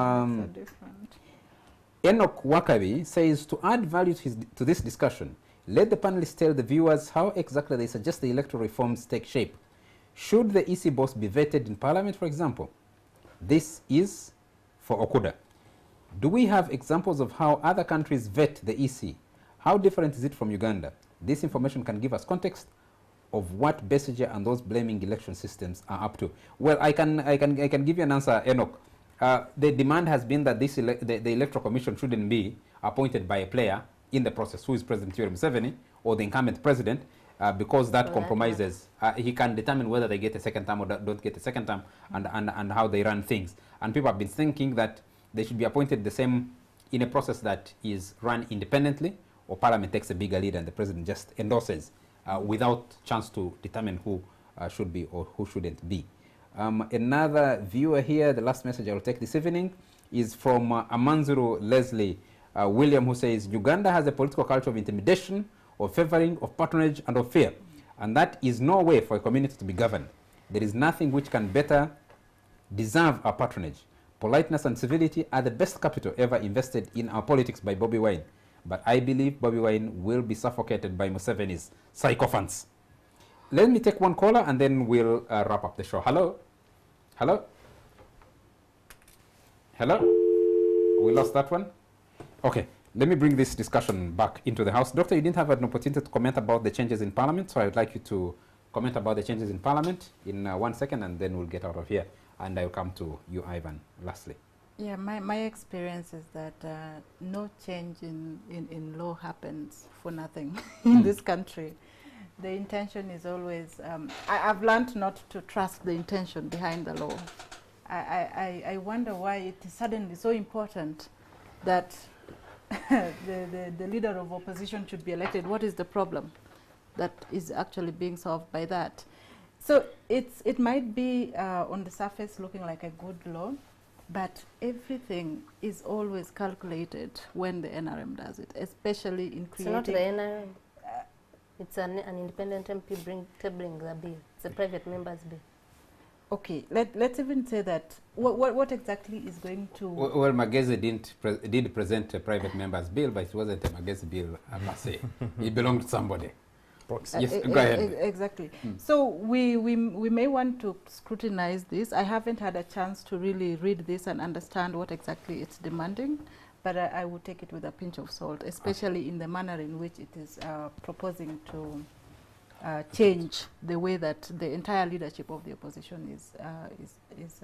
Enoch Wakabi. Says, to add value to this discussion, let the panelists tell the viewers how exactly they suggest the electoral reforms take shape. Should the EC boss be vetted in Parliament, for example? This is for Okuda. Do we have examples of how other countries vet the EC? How different is it from Uganda? This information can give us context of what Besigye and those blaming election systems are up to. Well, I can give you an answer, Enoch. The demand has been that the Electoral Commission shouldn't be appointed by a player in the process, who is President Museveni or the incumbent president, because that compromises. He can determine whether they get a second term or don't get a second term, and how they run things. And people have been thinking that they should be appointed the same in a process that is run independently, or Parliament takes a bigger lead and the president just endorses without chance to determine who should be or who shouldn't be. Another viewer here, the last message I will take this evening, is from Amanzuru Leslie William, who says, Uganda has a political culture of intimidation, of favoring, of patronage, and of fear. And that is no way for a community to be governed. There is nothing which can better deserve our patronage. Politeness and civility are the best capital ever invested in our politics by Bobby Wine. But I believe Bobby Wine will be suffocated by Museveni's sycophants. Let me take one caller and then we'll wrap up the show. Hello? Hello? Hello? We lost that one? Okay, let me bring this discussion back into the House. Doctor, you didn't have an opportunity to comment about the changes in Parliament, so I would like you to comment about the changes in Parliament in 1 second, and then we'll get out of here. And I'll come to you, Ivan, lastly. Yeah, my experience is that no change in law happens for nothing in this country. The intention is always, I've learned not to trust the intention behind the law. I wonder why it is suddenly so important that the leader of opposition should be elected. What is the problem that is actually being solved by that? So it might be on the surface looking like a good law, but everything is always calculated when the NRM does it, especially in creating... It's not the NRM. It's an independent MP tabling the bill. It's a private member's bill. Okay, let's even say that. What exactly is going to... Well, Magezi did present a private member's bill, but it wasn't a Magezi bill, I must say. It belonged to somebody. Yes, go ahead. Exactly. So we may want to scrutinize this. I haven't had a chance to really read this and understand what exactly it's demanding, but I would take it with a pinch of salt, especially in the manner in which it is proposing to change the way that the entire leadership of the opposition is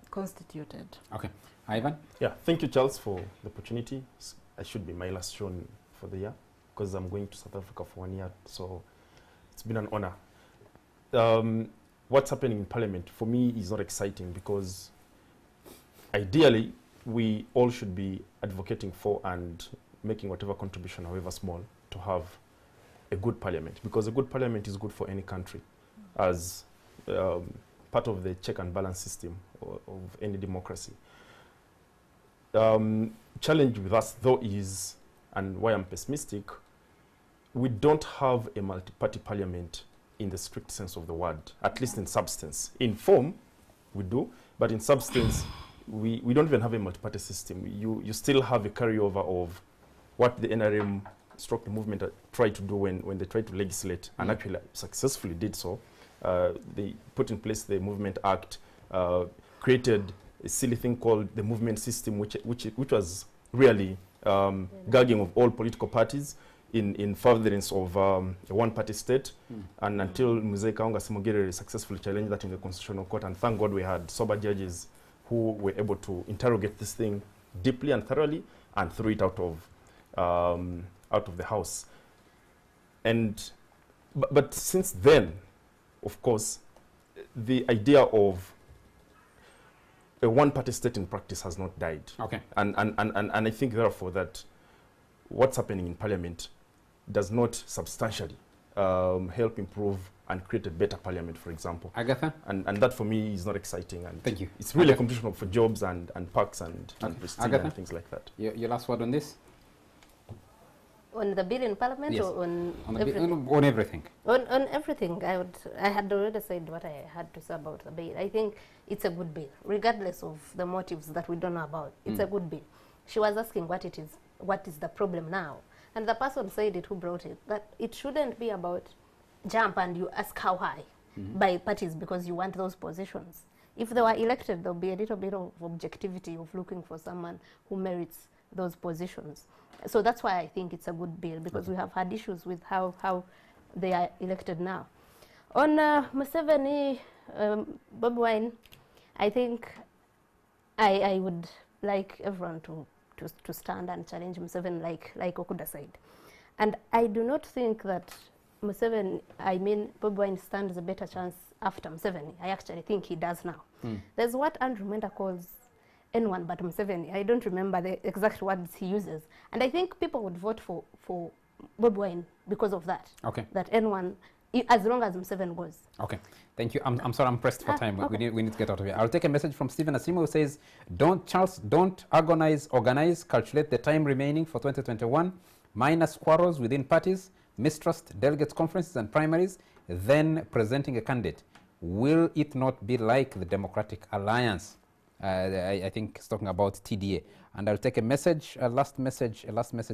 constituted. Okay. Ivan? Yeah, thank you, Charles, for the opportunity. I should be my last show for the year, because I'm going to South Africa for 1 year, so it's been an honor. What's happening in Parliament, for me, is not exciting, because ideally, we all should be advocating for and making whatever contribution, however small, to have a good parliament, because a good parliament is good for any country, as part of the check and balance system of any democracy. Challenge with us, though, is and why I'm pessimistic, we don't have a multi-party parliament in the strict sense of the word, at least in substance. In form, we do, but in substance, we don't even have a multi-party system. You still have a carryover of what the NRM stroke the movement tried to do when they tried to legislate, and actually successfully did so. They put in place the Movement Act, created a silly thing called the movement system, which was really gagging of all political parties in furtherance of a one-party state, and until Mzee Kaonga Simogere successfully challenged that in the Constitutional Court, and thank God we had sober judges who were able to interrogate this thing deeply and thoroughly and threw it out of the House. And but since then, of course, the idea of a one-party state in practice has not died. Okay. And I think, therefore, that what's happening in Parliament does not substantially help improve and create a better Parliament, for example. Agatha? And that, for me, is not exciting. And thank you. It's really a competition for jobs and perks and prestige Agatha? and things like that. Your last word on this? On the bill in Parliament, Yes. or on everything? everything? On everything. On everything, I had already said what I had to say about the bill. I think it's a good bill, regardless of the motives that we don't know about. It's a good bill. She was asking what is the problem now, and the person said it who brought it, that it shouldn't be about jump and you ask how high by parties because you want those positions. If they were elected, there'll be a little bit of objectivity of looking for someone who merits those positions. So that's why I think it's a good bill, because we have had issues with how they are elected now. On Museveni, Bobi Wine, I think I would like everyone to stand and challenge Museveni, like Okuda said. And I do not think that Bobi Wine stands a better chance after Museveni. I actually think he does now. There's what Andrew Menda calls N1 but Museveni. I don't remember the exact words he uses. And I think people would vote for Bobi Wine because of that. Okay. That N1, as long as Museveni goes. Okay. Thank you. I'm sorry, I'm pressed for time. Okay. We need to get out of here. I'll take a message from Stephen Asimo, who says, don't agonize, organize, calculate the time remaining for 2021, minus quarrels within parties, mistrust, delegates conferences and primaries, then presenting a candidate. Will it not be like the Democratic Alliance? I think it's talking about TDA. And I'll take a message, a last message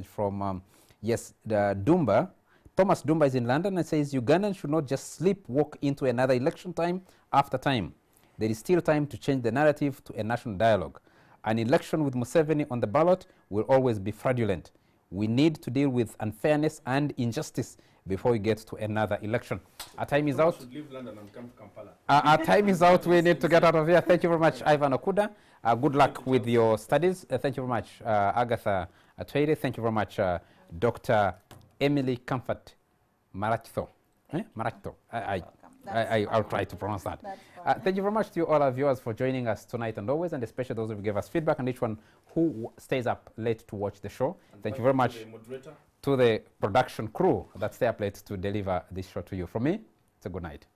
from, Dumba. Thomas Dumba is in London and says, Ugandans should not just sleepwalk into another election time after time. There is still time to change the narrative to a national dialogue. An election with Museveni on the ballot will always be fraudulent. We need to deal with unfairness and injustice before we get to another election. Our time is out. Should leave London and come to Kampala. Our time is out. We need to get out of here. Thank you very much, Ivan Okuda. Good luck with your studies. Thank you very much, Agatha Isimbi. Thank you very much, Dr. Emily Comfort Marachto. Marachto. I'll try to pronounce that. Thank you very much to all our viewers for joining us tonight and always, and especially those who gave us feedback, and each one who stays up late to watch the show. And thank you very much to the production crew that stay up late to deliver this show to you. From me, it's a good night.